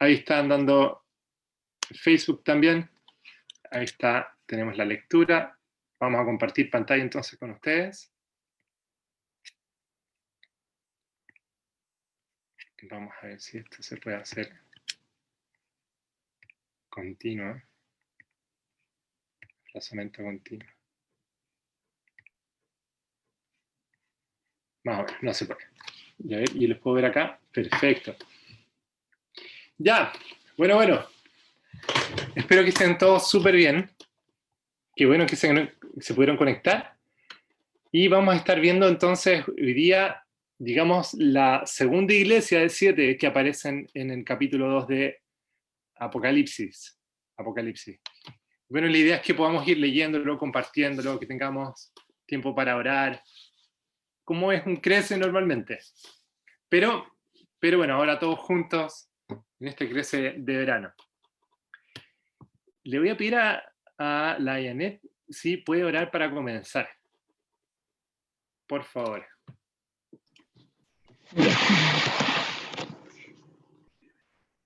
Ahí están dando Facebook también. Ahí está, tenemos la lectura. Vamos a compartir pantalla entonces con ustedes. Vamos a ver si esto se puede hacer continuo. Desplazamiento continuo. Más o menos, no se puede. Ya ver, y los puedo ver acá. Perfecto. Ya, bueno. Espero que estén todos súper bien. Qué bueno que se pudieron conectar. Y vamos a estar viendo entonces hoy día, digamos, la segunda iglesia de 7 que aparecen en el capítulo 2 de Apocalipsis. Bueno, la idea es que podamos ir leyéndolo, compartiéndolo, que tengamos tiempo para orar, como es un crece normalmente. Pero bueno, ahora todos juntos en este crece de verano. Le voy a pedir a la Janet si puede orar para comenzar. Por favor.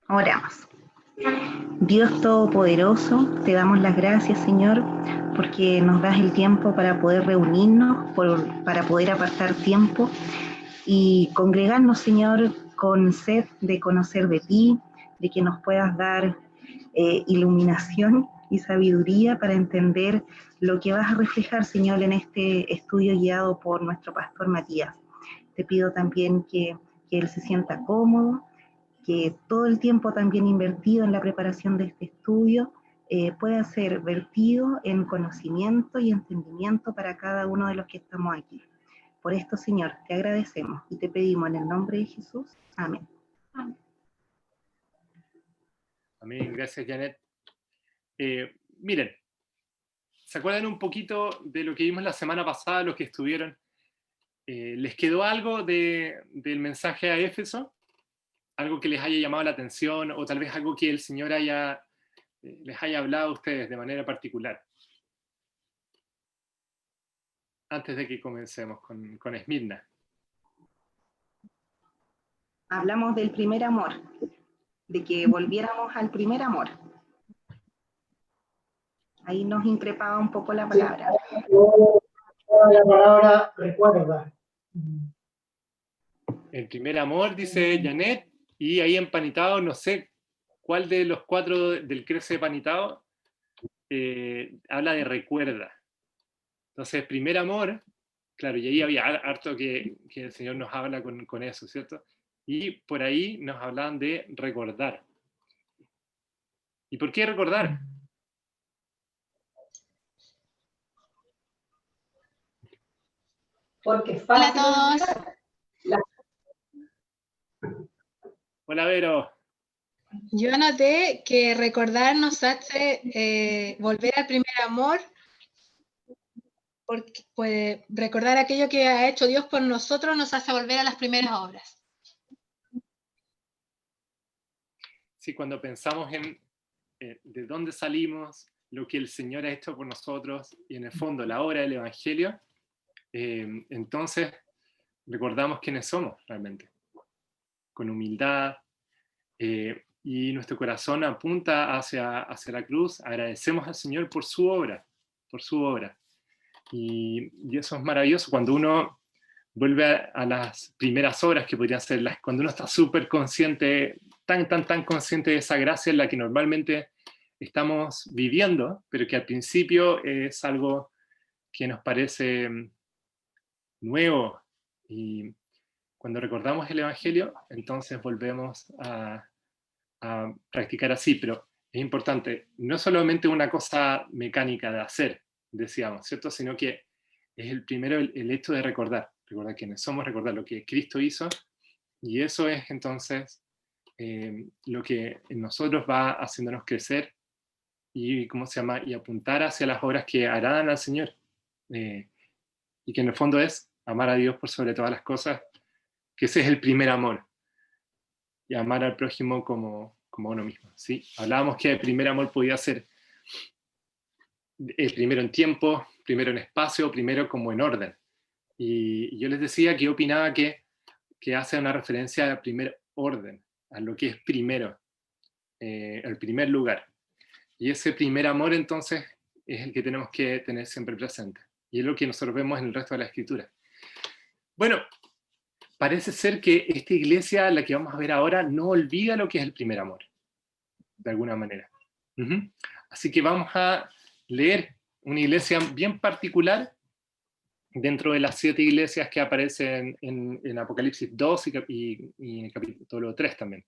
Oramos. Dios Todopoderoso, te damos las gracias, Señor, porque nos das el tiempo para poder reunirnos, para poder apartar tiempo y congregarnos, Señor, con sed de conocer de ti, de que nos puedas dar iluminación y sabiduría para entender lo que vas a reflejar, Señor, en este estudio guiado por nuestro pastor Matías. Te pido también que él se sienta cómodo, que todo el tiempo también invertido en la preparación de este estudio pueda ser vertido en conocimiento y entendimiento para cada uno de los que estamos aquí. Por esto, Señor, te agradecemos y te pedimos en el nombre de Jesús. Amén. Amén. Gracias, Janet. Miren, ¿se acuerdan un poquito de lo que vimos la semana pasada, los que estuvieron? ¿Les quedó algo del mensaje a Éfeso? ¿Algo que les haya llamado la atención o tal vez algo que el Señor les haya hablado a ustedes de manera particular? Antes de que comencemos con Esmirna. Hablamos del primer amor, de que volviéramos al primer amor. Ahí nos increpaba un poco la palabra. La palabra recuerda. El primer amor, dice Janet, y ahí empanitado, no sé cuál de los 4 del crece panitado habla de recuerda. Entonces, primer amor, claro, y ahí había harto que el Señor nos habla con eso, ¿cierto? Y por ahí nos hablaban de recordar. ¿Y por qué recordar? Porque es fácil. Hola a todos. Hola, Vero. Yo anoté que recordar nos hace volver al primer amor, porque pues, recordar aquello que ha hecho Dios por nosotros nos hace volver a las primeras obras. Sí, cuando pensamos en de dónde salimos, lo que el Señor ha hecho por nosotros y en el fondo la obra del Evangelio, entonces recordamos quiénes somos realmente, con humildad, y nuestro corazón apunta hacia la cruz, agradecemos al Señor por su obra, y eso es maravilloso cuando uno vuelve a las primeras obras que podrían ser cuando uno está súper consciente, tan consciente de esa gracia en la que normalmente estamos viviendo, pero que al principio es algo que nos parece nuevo, y cuando recordamos el Evangelio, entonces volvemos a practicar así, pero es importante, no es solamente una cosa mecánica de hacer, decíamos, ¿cierto? Sino que es el primero el hecho de recordar quiénes somos, recordar lo que Cristo hizo, y eso es entonces lo que en nosotros va haciéndonos crecer y, ¿cómo se llama? Y apuntar hacia las obras que agradan al Señor, y que en el fondo es amar a Dios por sobre todas las cosas, que ese es el primer amor, y amar al prójimo como uno mismo, ¿sí? Hablábamos que el primer amor podía ser primero en tiempo, primero en espacio, primero como en orden. Y yo les decía que yo opinaba que hace una referencia al primer orden, a lo que es primero. el primer lugar. Y ese primer amor, entonces, es el que tenemos que tener siempre presente. Y es lo que nosotros vemos en el resto de la Escritura. Bueno, parece ser que esta iglesia, la que vamos a ver ahora, no olvida lo que es el primer amor, de alguna manera. Así que vamos a leer una iglesia bien particular dentro de las 7 iglesias que aparecen en Apocalipsis 2 y en el capítulo 3 también.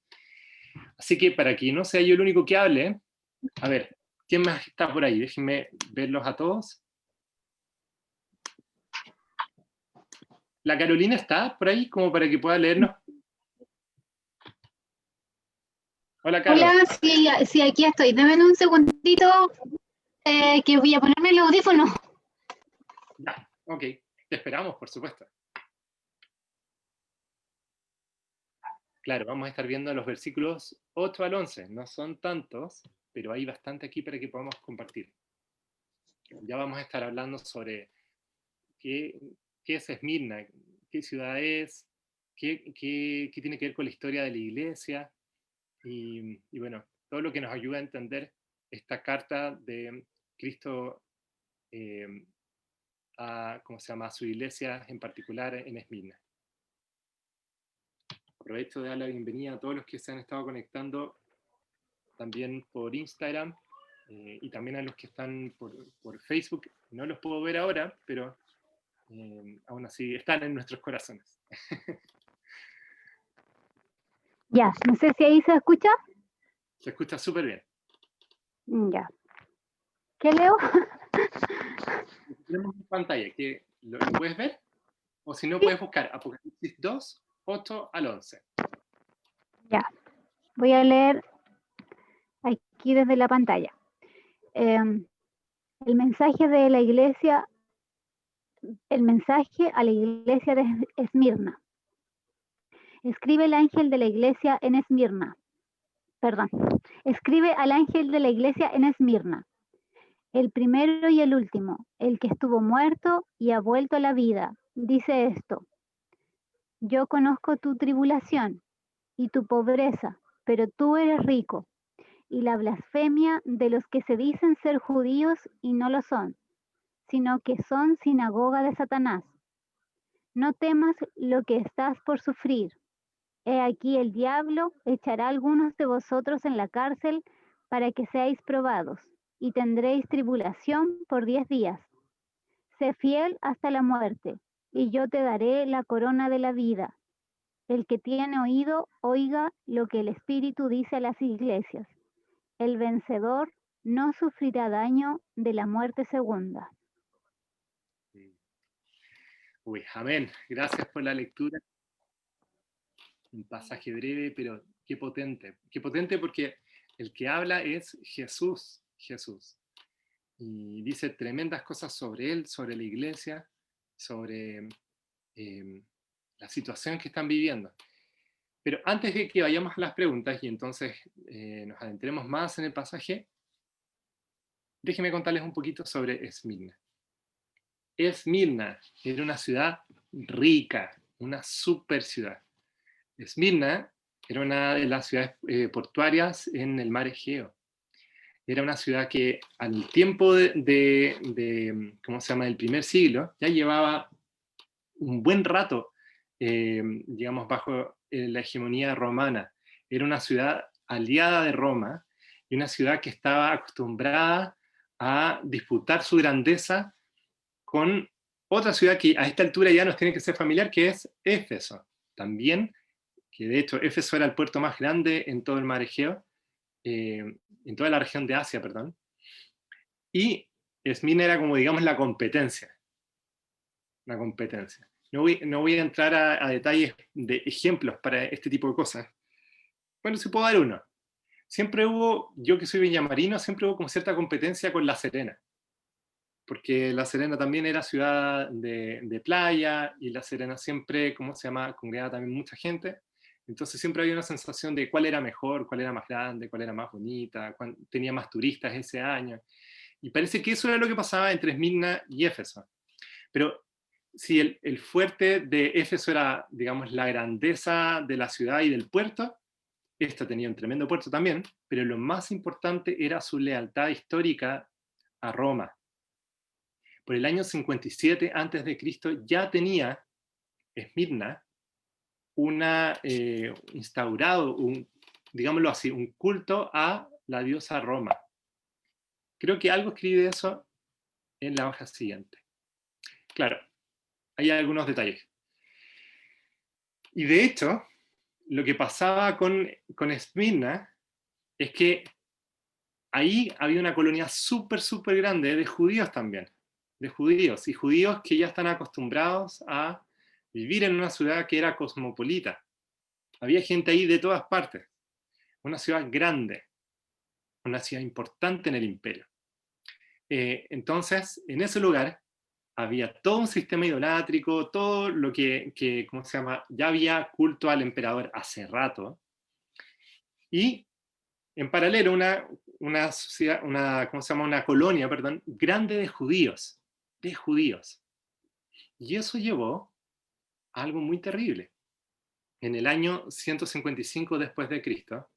Así que para que no sea yo el único que hable, a ver, ¿quién más está por ahí? Déjenme verlos a todos. ¿La Carolina está por ahí como para que pueda leernos? Hola, Carol. Hola, sí, aquí estoy. Dame un segundito que voy a ponerme el audífono. Ya, ok. Te esperamos, por supuesto. Claro, vamos a estar viendo los versículos 8 al 11. No son tantos, pero hay bastante aquí para que podamos compartir. Ya vamos a estar hablando sobre qué es Esmirna, qué ciudad es, qué tiene que ver con la historia de la iglesia, y bueno, todo lo que nos ayuda a entender esta carta de Cristo a su iglesia, en particular en Esmirna. Aprovecho de dar la bienvenida a todos los que se han estado conectando también por Instagram, y también a los que están por Facebook. No los puedo ver ahora, pero aún así están en nuestros corazones. Ya, no sé si ahí se escucha. Se escucha súper bien. Ya. ¿Qué leo? Tenemos en pantalla, que ¿lo puedes ver? O si no, puedes buscar Apocalipsis 2, 8 al 11. Ya. Voy a leer aquí desde la pantalla. El mensaje de la iglesia, el mensaje a la iglesia de Esmirna. Escribe el ángel de la iglesia en Esmirna. Perdón. Escribe al ángel de la iglesia en Esmirna. El primero y el último, el que estuvo muerto y ha vuelto a la vida, dice esto: yo conozco tu tribulación y tu pobreza, pero tú eres rico, y la blasfemia de los que se dicen ser judíos y no lo son, sino que son sinagoga de Satanás. No temas lo que estás por sufrir. He aquí el diablo echará a algunos de vosotros en la cárcel para que seáis probados, y tendréis tribulación por 10 días. Sé fiel hasta la muerte, y yo te daré la corona de la vida. El que tiene oído, oiga lo que el Espíritu dice a las iglesias. El vencedor no sufrirá daño de la muerte segunda. Uy, amén. Gracias por la lectura. Un pasaje breve, pero qué potente. Qué potente, porque el que habla es Jesús. Jesús. Y dice tremendas cosas sobre él, sobre la iglesia, sobre la situación que están viviendo. Pero antes de que vayamos a las preguntas y entonces nos adentremos más en el pasaje, déjenme contarles un poquito sobre Esmirna. Esmirna era una ciudad rica, una super ciudad. Esmirna era una de las ciudades portuarias en el mar Egeo. Era una ciudad que al tiempo ¿cómo se llama?, del primer siglo, ya llevaba un buen rato, digamos, bajo la hegemonía romana. Era una ciudad aliada de Roma y una ciudad que estaba acostumbrada a disputar su grandeza con otra ciudad que a esta altura ya nos tiene que ser familiar, que es Éfeso. También, que de hecho Éfeso era el puerto más grande en todo el mar Egeo, en toda la región de Asia, perdón. Y Esmirna era como, digamos, la competencia. La competencia. No voy a entrar a detalles de ejemplos para este tipo de cosas. Bueno, sí puedo dar uno. Siempre hubo, yo que soy villamarino, siempre hubo como cierta competencia con La Serena. Porque La Serena también era ciudad de playa, y La Serena siempre, ¿cómo se llama?, congregaba también mucha gente. Entonces siempre había una sensación de cuál era mejor, cuál era más grande, cuál era más bonita, cuál tenía más turistas ese año. Y parece que eso era lo que pasaba entre Esmirna y Éfeso. Pero si el fuerte de Éfeso era, digamos, la grandeza de la ciudad y del puerto, esta tenía un tremendo puerto también, pero lo más importante era su lealtad histórica a Roma. Por el año 57 a.C. ya tenía Esmirna instaurado, digámoslo así, un culto a la diosa Roma. Creo que algo escribe eso en la hoja siguiente. Claro, hay algunos detalles. Y de hecho, lo que pasaba con Esmirna es que ahí había una colonia súper, súper grande de judíos también. De judíos, y judíos que ya están acostumbrados a vivir en una ciudad que era cosmopolita. Había gente ahí de todas partes. Una ciudad grande, una ciudad importante en el imperio. Entonces, en ese lugar había todo un sistema idolátrico, todo lo que ¿cómo se llama? Ya había culto al emperador hace rato. Y en paralelo una sociedad, ¿cómo se llama? Una colonia, perdón, grande de judíos. Y eso llevó a algo muy terrible. En el año 155 después de Cristo,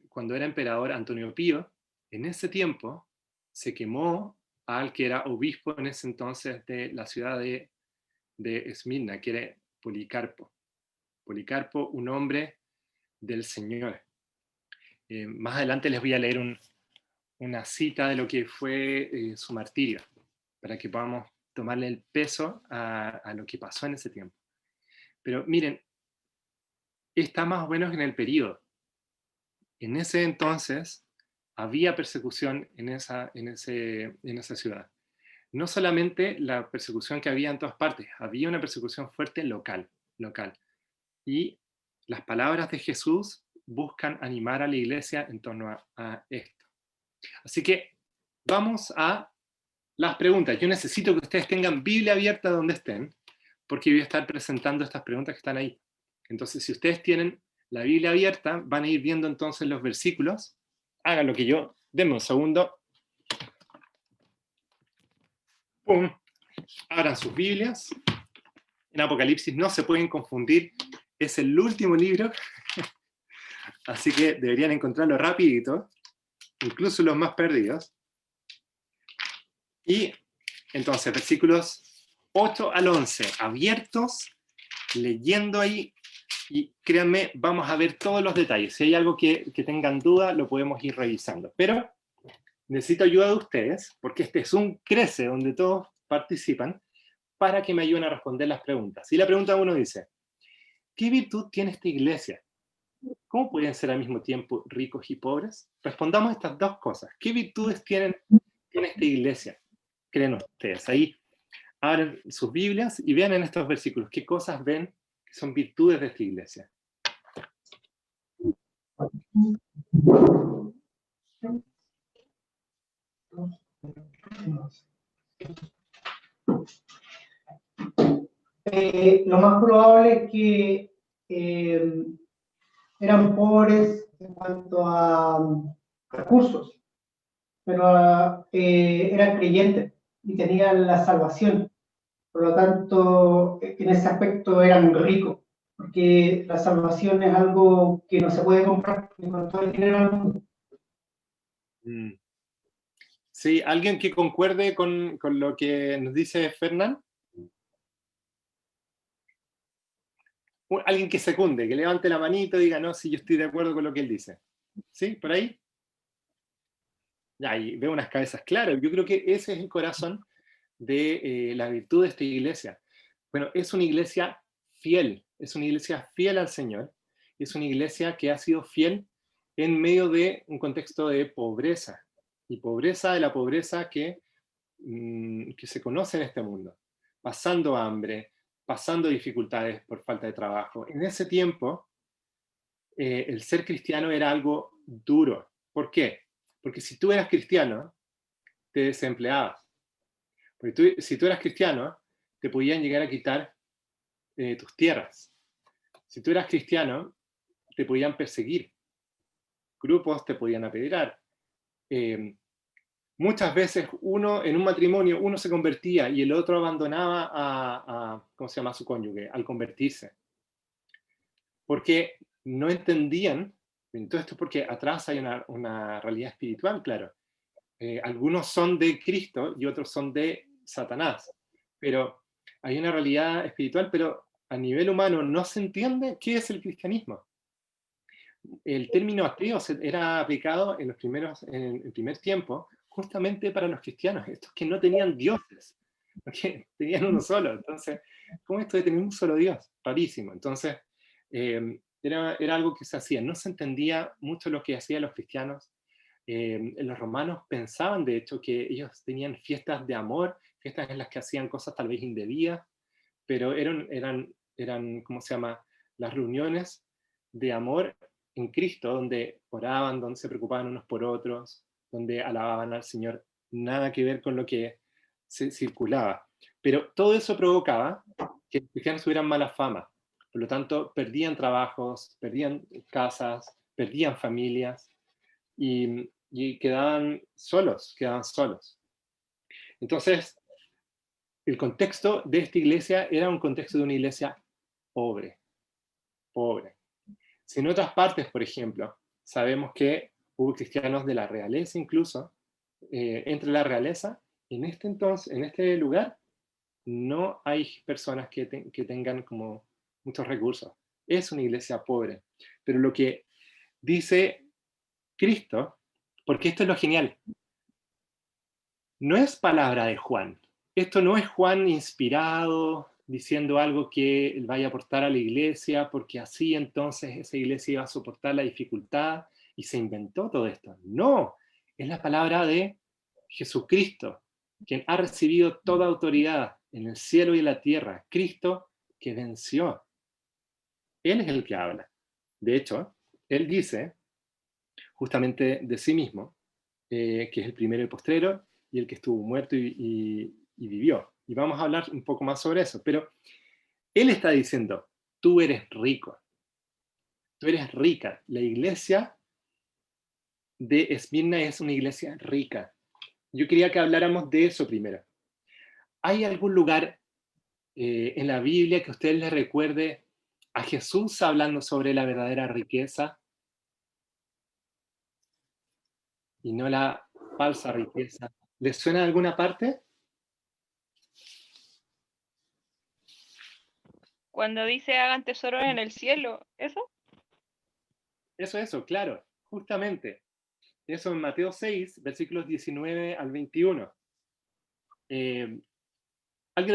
cuando era emperador Antonio Pío, en ese tiempo se quemó al que era obispo en ese entonces de la ciudad de Esmirna, que era Policarpo. Policarpo, un hombre del Señor. Más adelante les voy a leer una cita de lo que fue su martirio, para que podamos tomarle el peso a lo que pasó en ese tiempo. Pero miren, está más o menos en el periodo. En ese entonces había persecución en esa ciudad. No solamente la persecución que había en todas partes, había una persecución fuerte local. Y las palabras de Jesús buscan animar a la iglesia en torno a esto. Así que vamos a las preguntas. Yo necesito que ustedes tengan Biblia abierta donde estén, porque voy a estar presentando estas preguntas que están ahí. Entonces, si ustedes tienen la Biblia abierta, van a ir viendo entonces los versículos. Hagan lo que yo. Denme un segundo. ¡Pum! Abran sus Biblias. En Apocalipsis no se pueden confundir. Es el último libro. Así que deberían encontrarlo rapidito. Incluso los más perdidos. Y entonces, versículos 8 al 11. Abiertos, leyendo ahí. Y créanme, vamos a ver todos los detalles. Si hay algo que tengan duda, lo podemos ir revisando. Pero necesito ayuda de ustedes, porque este es un Crece donde todos participan, para que me ayuden a responder las preguntas. Y la pregunta 1 dice, ¿qué virtud tiene esta iglesia? ¿Cómo pueden ser al mismo tiempo ricos y pobres? Respondamos estas dos cosas. ¿Qué virtudes tiene esta iglesia? Creen ustedes. Ahí abren sus Biblias y vean en estos versículos qué cosas ven que son virtudes de esta iglesia. Lo más probable es que eran pobres en cuanto a recursos, pero eran creyentes y tenían la salvación. Por lo tanto, en ese aspecto eran ricos, porque la salvación es algo que no se puede comprar con todo el dinero del mundo. Sí, ¿alguien que concuerde con lo que nos dice Fernán? Alguien que secunde, que levante la manito y diga, no, si yo estoy de acuerdo con lo que él dice. ¿Sí? ¿Por ahí? Ya, y veo unas cabezas claras. Yo creo que ese es el corazón de la virtud de esta iglesia. Bueno, es una iglesia fiel al Señor, es una iglesia que ha sido fiel en medio de un contexto de pobreza, y pobreza de la pobreza que se conoce en este mundo, pasando hambre, pasando dificultades por falta de trabajo. En ese tiempo, el ser cristiano era algo duro. ¿Por qué? Porque si tú eras cristiano, te desempleabas. Porque si tú eras cristiano, te podían llegar a quitar tus tierras. Si tú eras cristiano, te podían perseguir. Grupos te podían apedrear. Muchas veces en un matrimonio, uno se convertía y el otro abandonaba ¿cómo se llama? A su cónyuge, al convertirse. Porque no entendían, todo esto porque atrás hay una realidad espiritual, claro. Algunos son de Cristo y otros son de Satanás, pero hay una realidad espiritual, pero a nivel humano no se entiende qué es el cristianismo. El término ateo era aplicado en el primer tiempo justamente para los cristianos, estos que no tenían dioses, porque tenían uno solo. Entonces, ¿cómo esto de tener un solo Dios? Rarísimo. Entonces, era algo que se hacía. No se entendía mucho lo que hacían los cristianos. Los romanos pensaban, de hecho, que ellos tenían fiestas de amor, fiestas en las que hacían cosas tal vez indebidas, pero eran ¿cómo se llama? Las reuniones de amor en Cristo, donde oraban, donde se preocupaban unos por otros, donde alababan al Señor, nada que ver con lo que se circulaba. Pero todo eso provocaba que los cristianos tuvieran mala fama. Por lo tanto, perdían trabajos, perdían casas, perdían familias y quedaban solos, Entonces, el contexto de esta iglesia era un contexto de una iglesia pobre. Si en otras partes, por ejemplo, sabemos que hubo cristianos de la realeza incluso, entre la realeza, en este lugar, no hay personas que tengan como muchos recursos. Es una iglesia pobre. Pero lo que dice Cristo, porque esto es lo genial, no es palabra de Juan. Esto no es Juan inspirado diciendo algo que vaya a aportar a la iglesia, porque así entonces esa iglesia iba a soportar la dificultad y se inventó todo esto. No, es la palabra de Jesucristo, quien ha recibido toda autoridad en el cielo y en la tierra. Cristo que venció. Él es el que habla. De hecho, él dice justamente de sí mismo, que es el primero y postrero, y el que estuvo muerto y vivió. Y vamos a hablar un poco más sobre eso. Pero él está diciendo, tú eres rico, tú eres rica. La iglesia de Esmirna es una iglesia rica. Yo quería que habláramos de eso primero. ¿Hay algún lugar en la Biblia que a ustedes les recuerde a Jesús hablando sobre la verdadera riqueza y no la falsa riqueza? ¿Les suena alguna parte? Cuando dice hagan tesoros en el cielo, ¿eso? Eso, claro, justamente. Eso en Mateo 6, versículos 19 al 21. ¿Alguien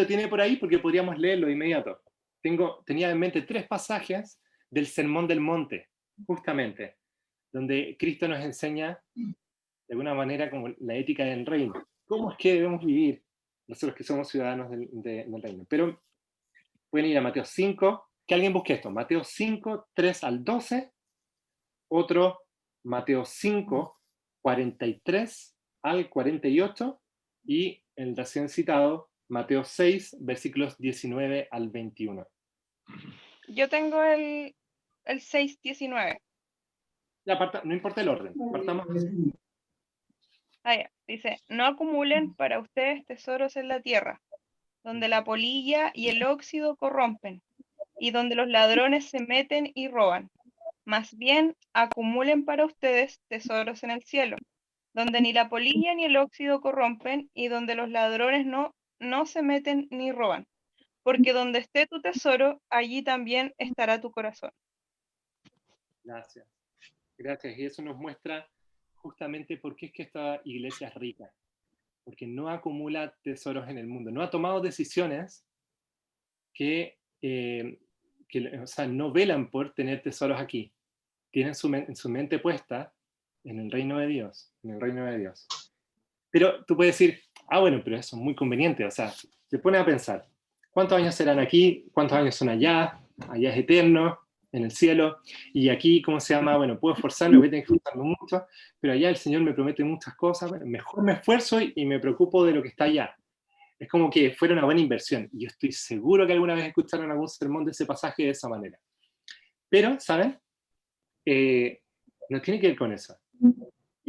lo tiene por ahí? Porque podríamos leerlo de inmediato. Tenía en mente 3 pasajes del Sermón del Monte, justamente, donde Cristo nos enseña, de alguna manera, como la ética del reino. ¿Cómo es que debemos vivir nosotros que somos ciudadanos del reino? Pero pueden ir a Mateo 5, que alguien busque esto, Mateo 5, 3 al 12, otro Mateo 5, 43 al 48, y el recién citado Mateo 6, versículos 19 al 21. Yo tengo el 6:19. No importa el orden, partamos así. Ya. Dice, no acumulen para ustedes tesoros en la tierra, donde la polilla y el óxido corrompen, y donde los ladrones se meten y roban. Más bien, acumulen para ustedes tesoros en el cielo, donde ni la polilla ni el óxido corrompen, y donde los ladrones no se meten ni roban. Porque donde esté tu tesoro, allí también estará tu corazón. Gracias. Gracias. Y eso nos muestra justamente por qué es que esta iglesia es rica. Porque no acumula tesoros en el mundo. No ha tomado decisiones que o sea, no velan por tener tesoros aquí. Tienen su mente puesta en el reino de Dios. En el reino de Dios. Pero tú puedes decir, bueno, pero eso es muy conveniente. O sea, te pones a pensar, ¿cuántos años serán aquí? ¿Cuántos años son allá? Allá es eterno, en el cielo. Y aquí, ¿cómo se llama? Bueno, puedo esforzarme, voy a tener que esforzarme mucho, pero allá el Señor me promete muchas cosas. Bueno, mejor me esfuerzo y me preocupo de lo que está allá. Es como que fuera una buena inversión. Y yo estoy seguro que alguna vez escucharon algún sermón de ese pasaje de esa manera. Pero, ¿saben? No tiene que ver con eso.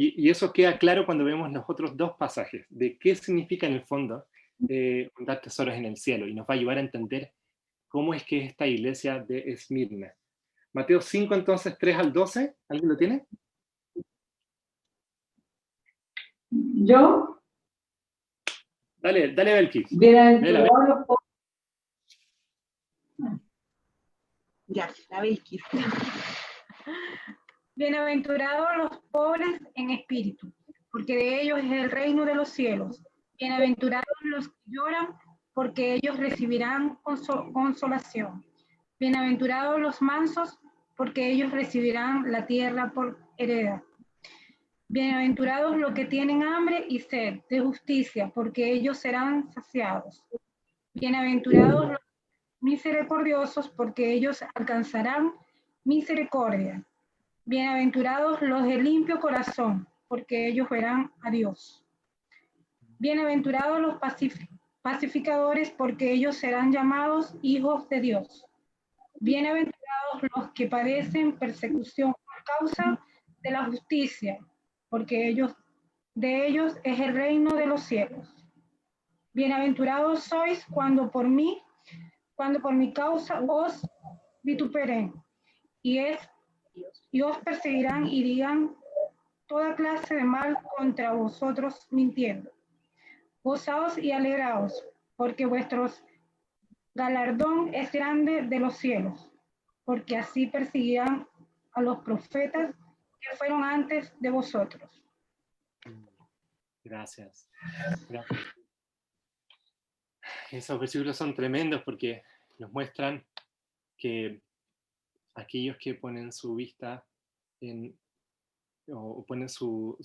Y eso queda claro cuando vemos los otros 2 pasajes, de qué significa en el fondo dar tesoros en el cielo, y nos va a ayudar a entender cómo es que esta iglesia de Esmirna. Mateo 5, entonces, 3 al 12. ¿Alguien lo tiene? Yo, Dale, Belkis. bienaventurados los pobres. Ya, la Belkis. Bienaventurados los pobres en espíritu, porque de ellos es el reino de los cielos. Bienaventurados los que lloran, porque ellos recibirán consolación. Bienaventurados los mansos, porque ellos recibirán la tierra por heredad. Bienaventurados los que tienen hambre y sed de justicia, porque ellos serán saciados. Bienaventurados los misericordiosos, porque ellos alcanzarán misericordia. Bienaventurados los de limpio corazón, porque ellos verán a Dios. Bienaventurados los pacificadores, porque ellos serán llamados hijos de Dios. Bienaventurados los que padecen persecución por causa de la justicia, porque de ellos es el reino de los cielos. Bienaventurados sois cuando por mi causa os vituperen y os perseguirán y dirán toda clase de mal contra vosotros mintiendo. Gozaos y alegraos, porque vuestro galardón es grande de los cielos, porque así perseguirán a los profetas que fueron antes de vosotros. Gracias. Esos versículos son tremendos porque nos muestran que aquellos que ponen su vista o ponen todo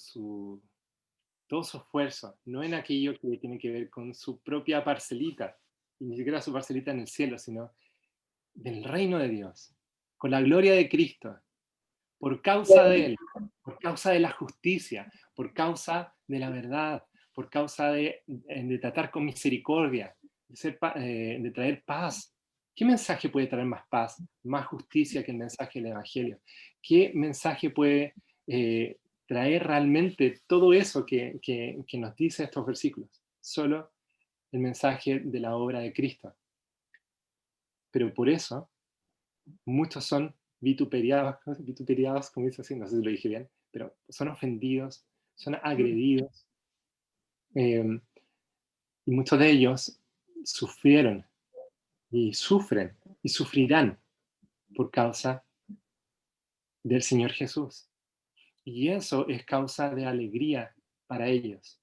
su esfuerzo, no en aquello que tiene que ver con su propia parcelita, y ni siquiera su parcelita en el cielo, sino del reino de Dios, con la gloria de Cristo, por causa de Él, por causa de la justicia, por causa de la verdad, por causa de tratar con misericordia, de traer paz. ¿Qué mensaje puede traer más paz, más justicia que el mensaje del Evangelio? ¿Qué mensaje puede traer realmente todo eso que nos dice estos versículos? Solo el mensaje de la obra de Cristo. Pero por eso, muchos son vituperiados, como dice así, no sé si lo dije bien, pero son ofendidos, son agredidos, y muchos de ellos sufrieron y sufren y sufrirán por causa del Señor Jesús. Y eso es causa de alegría para ellos.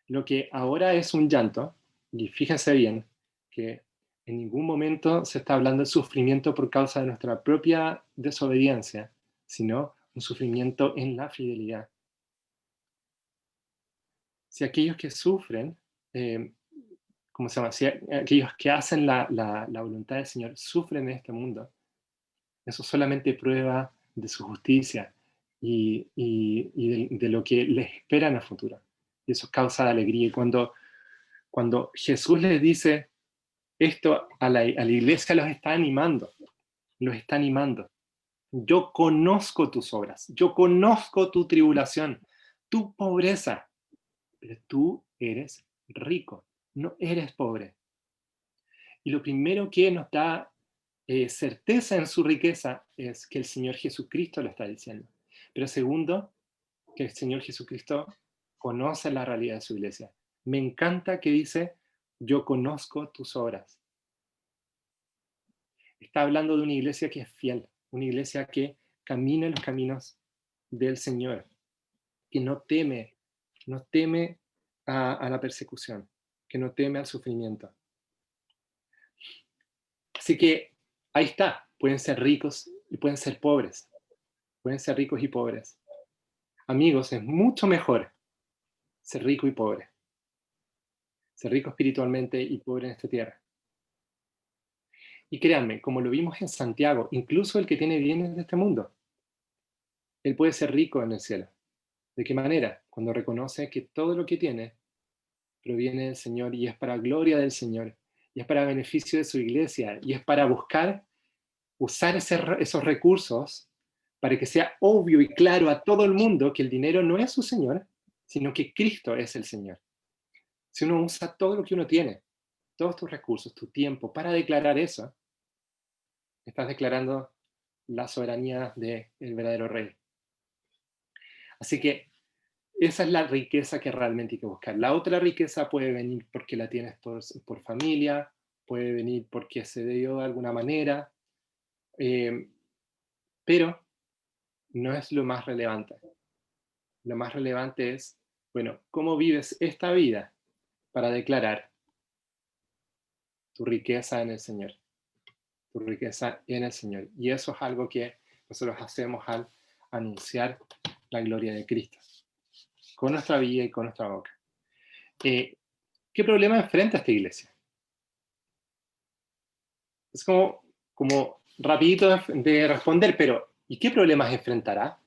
Lo que ahora es un llanto, y fíjense bien que en ningún momento se está hablando de sufrimiento por causa de nuestra propia desobediencia, sino un sufrimiento en la fidelidad. Si aquellos que sufren, ¿cómo se llama? Si aquellos que hacen la voluntad del Señor sufren en este mundo, eso solamente prueba de su justicia y de lo que les espera en el futuro. Y eso causa alegría. Y cuando Jesús les dice esto a la iglesia, los está animando. Yo conozco tus obras, yo conozco tu tribulación, tu pobreza, pero tú eres rico, no eres pobre. Y lo primero que nos da certeza en su riqueza es que el Señor Jesucristo lo está diciendo. Pero segundo, que el Señor Jesucristo conoce la realidad de su iglesia. Me encanta que dice, yo conozco tus obras. Está hablando de una iglesia que es fiel, una iglesia que camina en los caminos del Señor, que no teme a la persecución, que no teme al sufrimiento. Así que ahí está, pueden ser ricos y pueden ser pobres, pueden ser ricos y pobres. Amigos, es mucho mejor ser rico y pobre, ser rico espiritualmente y pobre en esta tierra. Y créanme, como lo vimos en Santiago, incluso el que tiene bienes de este mundo, él puede ser rico en el cielo. ¿De qué manera? Cuando reconoce que todo lo que tiene proviene del Señor y es para gloria del Señor, y es para beneficio de su iglesia, y es para usar esos recursos para que sea obvio y claro a todo el mundo que el dinero no es su Señor, sino que Cristo es el Señor. Si uno usa todo lo que uno tiene, todos tus recursos, tu tiempo, para declarar eso, estás declarando la soberanía del verdadero rey. Así que esa es la riqueza que realmente hay que buscar. La otra riqueza puede venir porque la tienes por familia, puede venir porque se dio de alguna manera, pero no es lo más relevante. Lo más relevante es, bueno, ¿cómo vives esta vida para declarar tu riqueza en el Señor? Tu riqueza en el Señor. Y eso es algo que nosotros hacemos al anunciar la gloria de Cristo, con nuestra vida y con nuestra boca. ¿Qué problema enfrenta esta iglesia? Es como rapidito de responder, pero ¿y qué problemas enfrentará?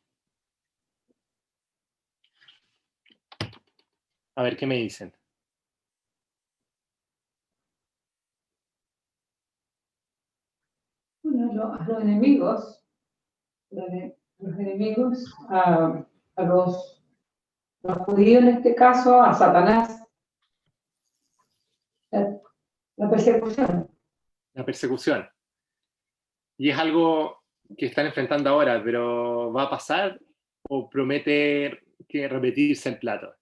A ver, ¿qué me dicen? Bueno, a los enemigos, a los judíos en este caso, a Satanás, la persecución. La persecución. Y es algo que están enfrentando ahora, pero ¿va a pasar o promete que repetirse el plato?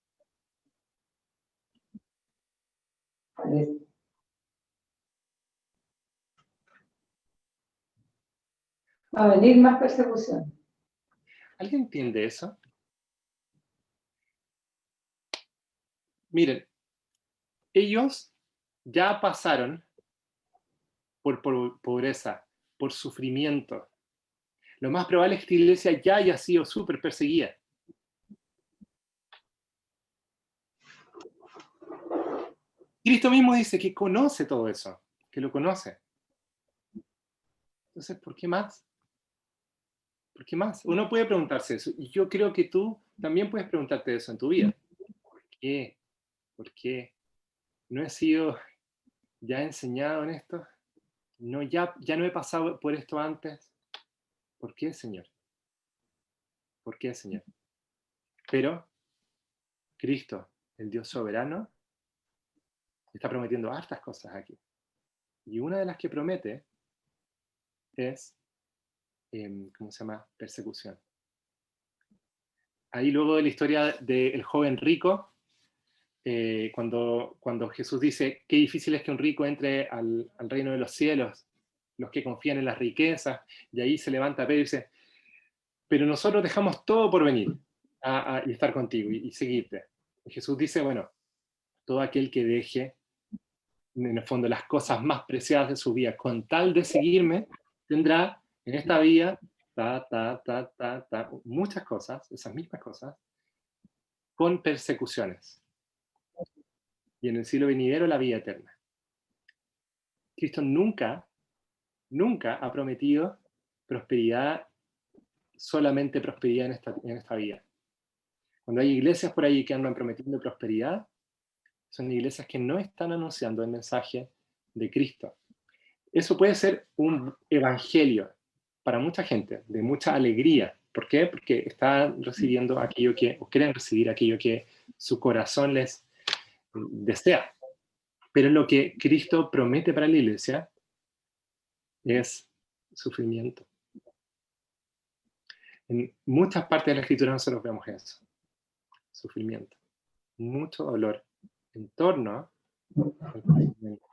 Va a venir más persecución. ¿Alguien entiende eso? Miren, ellos ya pasaron por pobreza, por sufrimiento. Lo más probable es que esta iglesia ya haya sido súper perseguida. Cristo mismo dice que conoce todo eso, que lo conoce. Entonces, ¿por qué más? ¿Por qué más? Uno puede preguntarse eso, y yo creo que tú también puedes preguntarte eso en tu vida. ¿Por qué? ¿Por qué? ¿No he sido ya enseñado en esto? ¿No, ya no he pasado por esto antes? ¿Por qué, Señor? ¿Por qué, Señor? Pero Cristo, el Dios soberano, está prometiendo hartas cosas aquí. Y una de las que promete es, ¿cómo se llama? Persecución. Ahí luego de la historia del joven rico, cuando Jesús dice, qué difícil es que un rico entre al reino de los cielos, los que confían en las riquezas, y ahí se levanta Pedro y dice, pero nosotros dejamos todo por venir y estar contigo y seguirte. Y Jesús dice, bueno, todo aquel que deje, en el fondo, las cosas más preciadas de su vida, con tal de seguirme, tendrá en esta vida, muchas cosas, esas mismas cosas, con persecuciones. Y en el siglo venidero, la vida eterna. Cristo nunca ha prometido prosperidad, solamente prosperidad en esta vida. Cuando hay iglesias por ahí que andan prometiendo prosperidad, son iglesias que no están anunciando el mensaje de Cristo. Eso puede ser un evangelio para mucha gente, de mucha alegría. ¿Por qué? Porque están recibiendo aquello que, o quieren recibir aquello que su corazón les desea. Pero lo que Cristo promete para la iglesia es sufrimiento. En muchas partes de la Escritura nosotros vemos eso. Sufrimiento. Mucho dolor en torno al sufrimiento.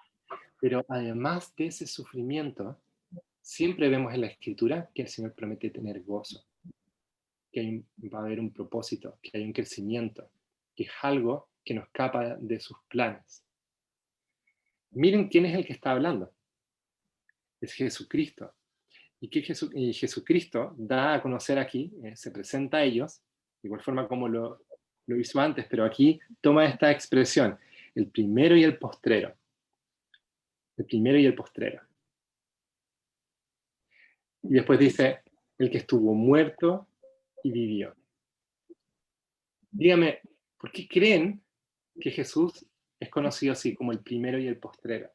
Pero además de ese sufrimiento, siempre vemos en la Escritura que el Señor promete tener gozo, que va a haber un propósito, que hay un crecimiento, que es algo que no escapa de sus planes. Miren quién es el que está hablando. Es Jesucristo. Y Jesucristo da a conocer aquí, se presenta a ellos, de igual forma como lo hizo antes, pero aquí toma esta expresión, el primero y el postrero. El primero y el postrero. Y después dice, el que estuvo muerto y vivió. Dígame, ¿por qué creen que Jesús es conocido así como el primero y el postrero?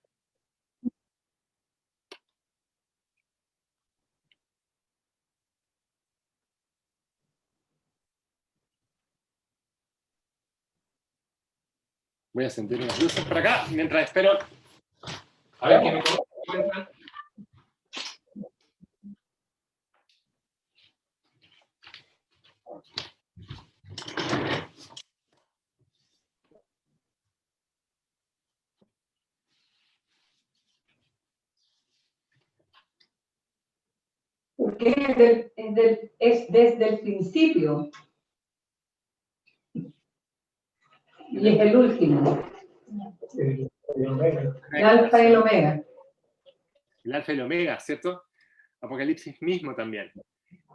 Voy a encender unas luces por acá mientras espero. A ver qué me comentan. porque es desde el principio. Y es el último. El omega. El alfa y el omega. El alfa y el omega, ¿cierto? Apocalipsis mismo también.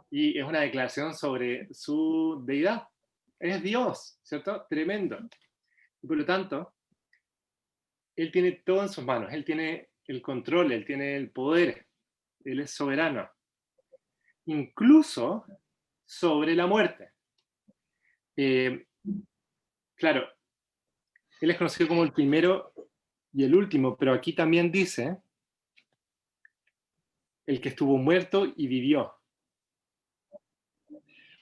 Y es una declaración sobre su deidad. Es Dios, ¿cierto? Tremendo. Y por lo tanto, Él tiene todo en sus manos. Él tiene el control, Él tiene el poder. Él es soberano. Incluso sobre la muerte. Claro, Él es conocido como el primero y el último, pero aquí también dice el que estuvo muerto y vivió.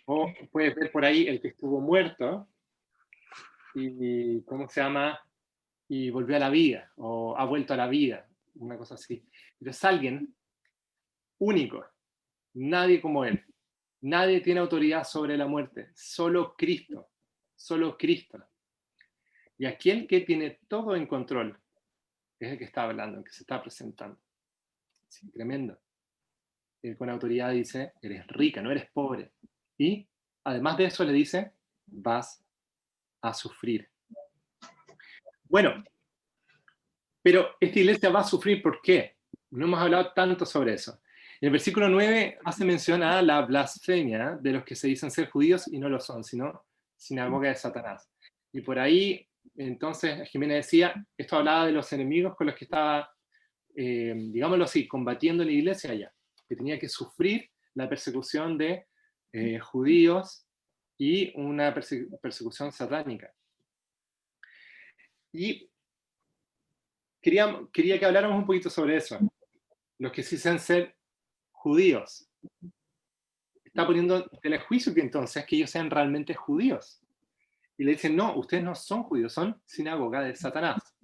O puedes ver por ahí el que estuvo muerto y, ¿cómo se llama? Y volvió a la vida, o ha vuelto a la vida, una cosa así. Pero es alguien único, nadie como Él. Nadie tiene autoridad sobre la muerte, solo Cristo, solo Cristo. Y aquel que tiene todo en control es el que está hablando, el que se está presentando. Sí, tremendo. Él con autoridad dice, eres rica, no eres pobre. Y además de eso le dice, vas a sufrir. Bueno, pero esta iglesia va a sufrir, ¿por qué? No hemos hablado tanto sobre eso. En el versículo 9 hace mención a la blasfemia de los que se dicen ser judíos y no lo son, sino sinagoga de Satanás. Y por ahí, entonces, Jimena decía, esto hablaba de los enemigos con los que estaba, digámoslo así, combatiendo la iglesia allá, que tenía que sufrir la persecución de judíos y una persecución satánica. Y quería que habláramos un poquito sobre eso. Los que sí dicen ser judíos. Está poniendo en el juicio que entonces que ellos sean realmente judíos. Y le dicen, no, ustedes no son judíos, son sinagoga de Satanás.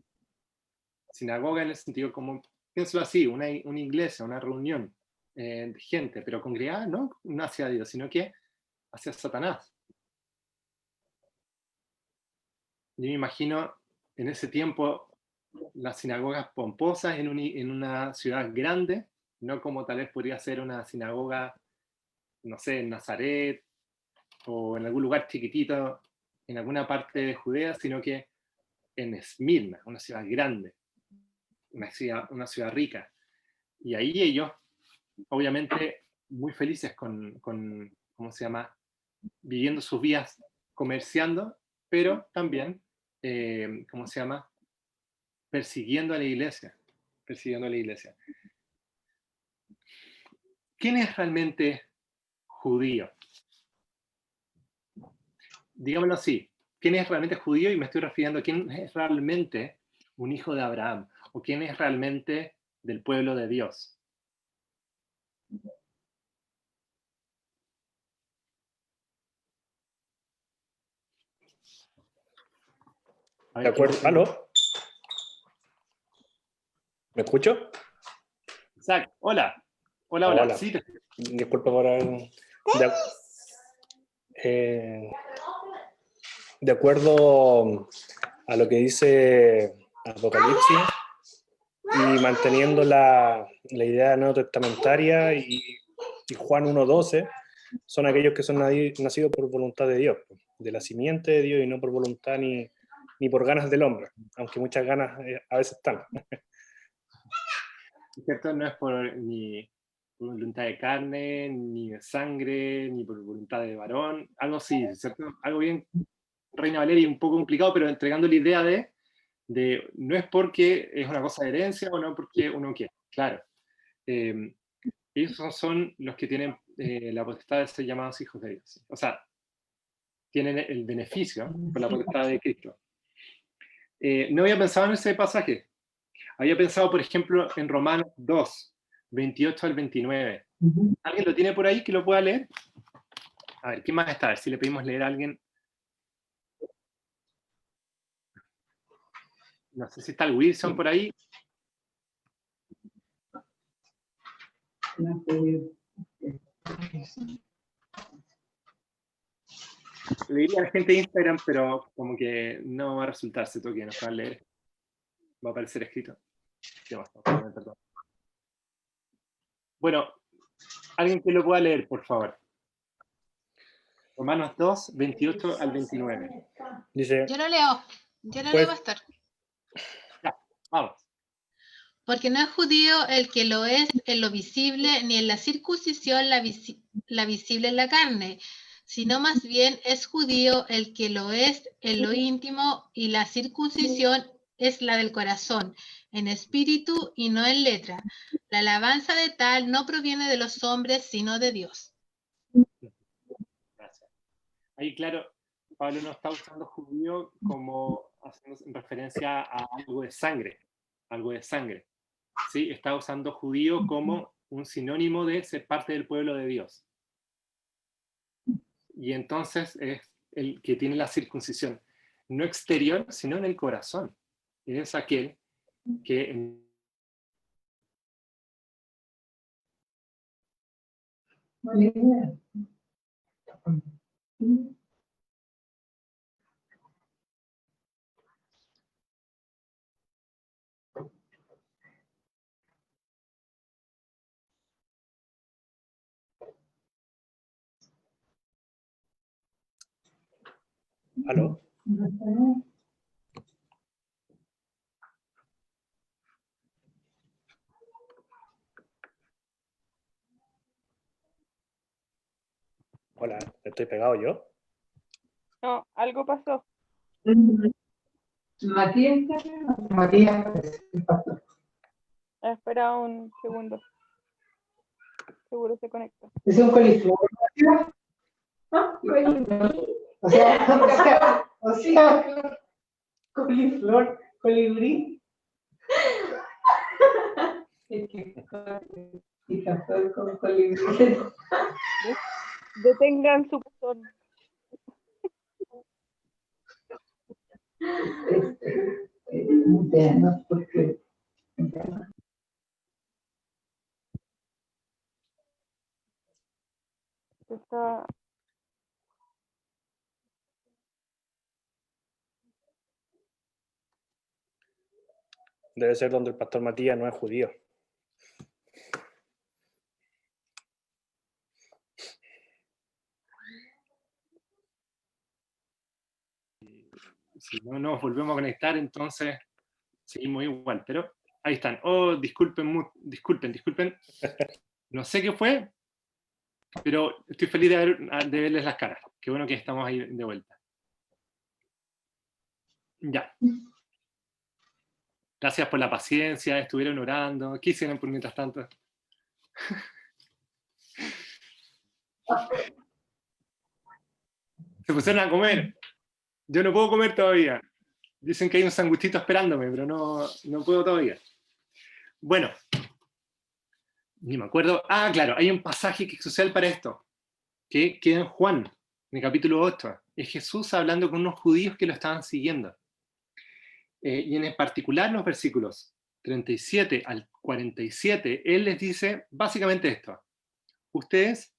Sinagoga en el sentido como, piénsalo así, una iglesia, una reunión de gente, pero congregada no hacia Dios, sino que hacia Satanás. Yo me imagino en ese tiempo las sinagogas pomposas en una ciudad grande, no como tal vez podría ser una sinagoga, no sé, en Nazaret o en algún lugar chiquitito en alguna parte de Judea, sino que en Esmirna, una ciudad grande, una ciudad rica. Y ahí ellos, obviamente, muy felices con ¿cómo se llama? Viviendo sus vidas comerciando, pero también, ¿cómo se llama? Persiguiendo a la iglesia. Persiguiendo a la iglesia. ¿Quién es realmente judío? Digámoslo así, ¿quién es realmente judío? Y me estoy refiriendo a quién es realmente un hijo de Abraham, o quién es realmente del pueblo de Dios. A ver, De acuerdo. ¿Aló? ¿Me escucho? Isaac, hola. Hola, hola. Hola. Sí, Disculpa por haber... De acuerdo a lo que dice Apocalipsis y manteniendo la idea neotestamentaria y Juan 1.12, son aquellos que son nacidos por voluntad de Dios, de la simiente de Dios y no por voluntad ni por ganas del hombre, aunque muchas ganas a veces están. ¿Cierto? No es ni por voluntad de carne, ni de sangre, ni por voluntad de varón, algo así, ¿cierto? Algo bien Reina Valeria, un poco complicado, pero entregando la idea de no es porque es una cosa de herencia o no porque uno quiere, claro. Ellos son los que tienen la potestad de ser llamados hijos de Dios. O sea, tienen el beneficio por la potestad de Cristo. No había pensado en ese pasaje. Había pensado, por ejemplo, en Romanos 2, 28 al 29. ¿Alguien lo tiene por ahí que lo pueda leer? A ver, ¿quién más está? A ver si le pedimos leer a alguien. No sé si está el Wilson por ahí. Le diría a la gente de Instagram, pero como que no va a resultar, se toque, no se va a leer. Va a aparecer escrito. Bueno, Alguien que lo pueda leer, por favor. Romanos 2, 28 al 29. Dice, Yo lo leo. Yo lo Pues- leo, pastor. Ya, vamos. Porque no es judío el que lo es en lo visible, ni en la circuncisión la visible en la carne, sino más bien es judío el que lo es en lo íntimo, y la circuncisión es la del corazón, en espíritu y no en letra. La alabanza de tal no proviene de los hombres, sino de Dios. Gracias. Ahí, claro, Pablo no está usando judío como haciendo referencia a algo de sangre, algo de sangre. ¿Sí? Está usando judío como un sinónimo de ser parte del pueblo de Dios. Y entonces es el que tiene la circuncisión, no exterior, sino en el corazón. Es aquel que... ¿aló? Hola, ¿estoy pegado yo? No, algo pasó. Matías, Matías, Espera un segundo. Seguro se conecta. ¿es un coliflor? ah, O sea, coliflor, colibrí. y café con colibrí. Detengan su botón. Veamos porque Está... Debe ser donde el pastor Matías no es judío. Si no nos volvemos a conectar, entonces seguimos igual. Pero ahí están. Oh, disculpen. No sé qué fue, pero estoy feliz de verles las caras. Qué bueno que estamos ahí de vuelta. Ya. Gracias por la paciencia, estuvieron orando. ¿Qué hicieron por mientras tanto? Se pusieron a comer. Yo no puedo comer todavía. Dicen que hay un sanguchito esperándome, pero no puedo todavía. Bueno. Ni me acuerdo. Ah, claro, hay un pasaje que es crucial para esto, que queda en Juan, en el capítulo 8. Es Jesús hablando con unos judíos que lo estaban siguiendo. Y en particular los versículos 37 al 47, él les dice básicamente esto: ustedes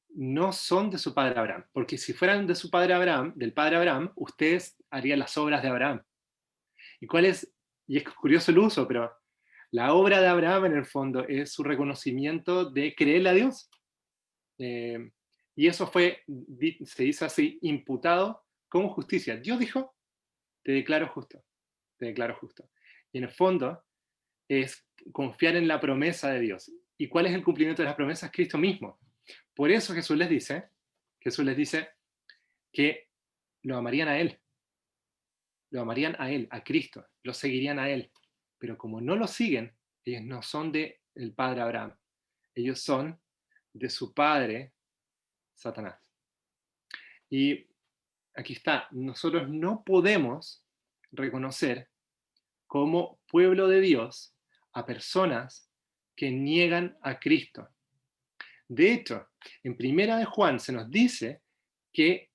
no son de su padre Abraham, porque si fueran de su padre Abraham, del padre Abraham, ustedes harían las obras de Abraham. Y es curioso el uso, pero la obra de Abraham en el fondo es su reconocimiento de creerle a Dios. Y eso fue, se dice así, imputado como justicia. Dios dijo, te declaro justo. Te declaro justo. Y en el fondo es confiar en la promesa de Dios. ¿Y cuál es el cumplimiento de las promesas? Cristo mismo. Por eso Jesús les dice que lo amarían a Él. Lo amarían a Él, a Cristo. Lo seguirían a Él. Pero como no lo siguen, ellos no son del padre Abraham. Ellos son de su padre Satanás. Y aquí está. Nosotros no podemos reconocer como pueblo de Dios a personas que niegan a Cristo. De hecho, en Primera de Juan se nos dice que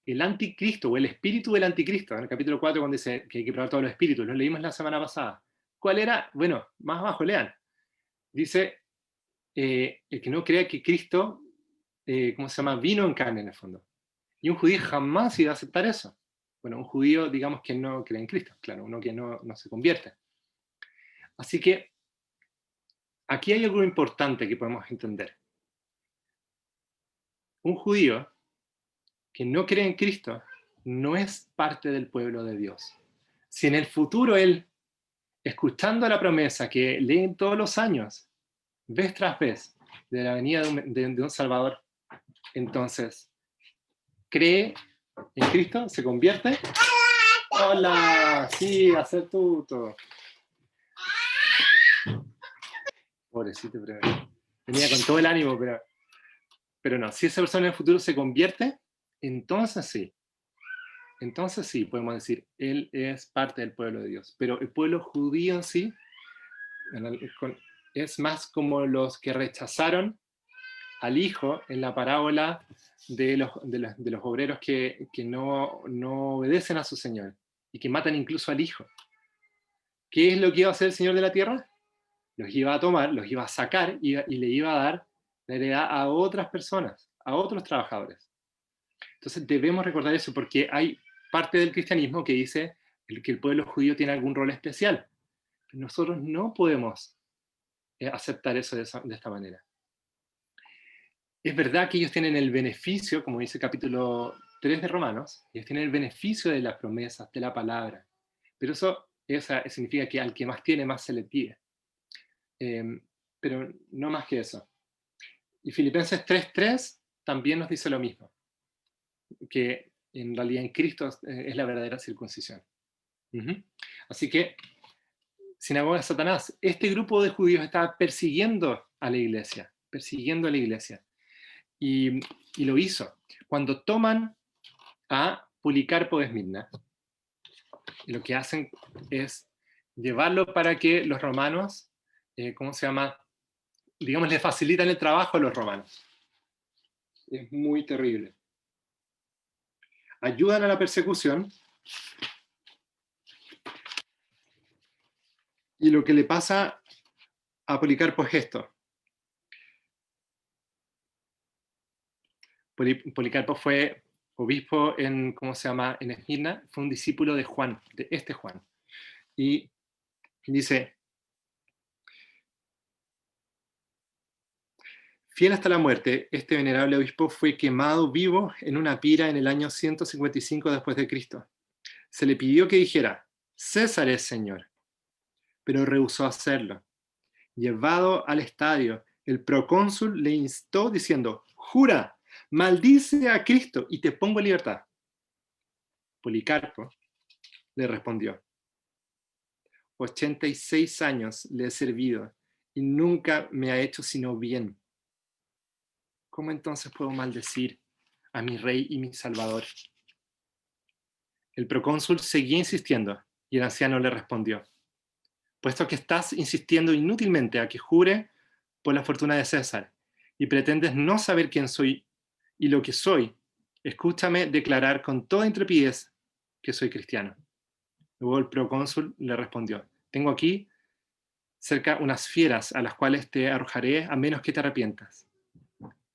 el anticristo o el espíritu del anticristo, en el capítulo 4 cuando dice que hay que probar todos los espíritus, lo leímos la semana pasada. ¿Cuál era? Bueno, más abajo lean. Dice, el que no crea que Cristo, ¿cómo se llama? Vino en carne en el fondo. Y un judío jamás iba a aceptar eso. Bueno, un judío, digamos, que no cree en Cristo, claro, uno que no se convierte. Así que aquí hay algo importante que podemos entender. Un judío que no cree en Cristo no es parte del pueblo de Dios. Si en el futuro él, escuchando la promesa que leen todos los años, vez tras vez, de la venida de un Salvador, entonces cree en Cristo, se convierte. Hola, sí, hacer todo. Pobrecito, pero venía con todo el ánimo, pero no. Si esa persona en el futuro se convierte, entonces sí, podemos decir, él es parte del pueblo de Dios. Pero el pueblo judío en sí es más como los que rechazaron al hijo en la parábola de los obreros que no obedecen a su señor y que matan incluso al hijo. ¿Qué es lo que iba a hacer el Señor de la tierra? Los iba a tomar, los iba a sacar y le iba a dar la heredad a otras personas, a otros trabajadores. Entonces debemos recordar eso porque hay parte del cristianismo que dice que el pueblo judío tiene algún rol especial. Nosotros no podemos aceptar eso de esta manera. Es verdad que ellos tienen el beneficio, como dice el capítulo 3 de Romanos, ellos tienen el beneficio de las promesas, de la palabra, pero eso significa que al que más tiene, más se le pide. Pero no más que eso. Y Filipenses 3:3 también nos dice lo mismo, que en realidad en Cristo es la verdadera circuncisión. Así que, sinagoga de Satanás, este grupo de judíos estaba persiguiendo a la iglesia, y lo hizo. Cuando toman a Policarpo de Esmirna, lo que hacen es llevarlo para que los romanos, digamos, le facilitan el trabajo a los romanos. Es muy terrible. Ayudan a la persecución. Y lo que le pasa a Policarpo es esto. Policarpo fue obispo en Esmirna, fue un discípulo de Juan, de este Juan. Y dice, fiel hasta la muerte, este venerable obispo fue quemado vivo en una pira en el año 155 después de Cristo. Se le pidió que dijera, César es Señor, pero rehusó hacerlo. Llevado al estadio, el procónsul le instó diciendo, jura, maldice a Cristo y te pongo en libertad. Policarpo le respondió, 86 años le he servido y nunca me ha hecho sino bien. ¿Cómo entonces puedo maldecir a mi rey y mi salvador? El procónsul seguía insistiendo y el anciano le respondió, puesto que estás insistiendo inútilmente a que jure por la fortuna de César y pretendes no saber quién soy y lo que soy, escúchame declarar con toda intrepidez que soy cristiano. Luego el procónsul le respondió, tengo aquí cerca unas fieras a las cuales te arrojaré a menos que te arrepientas.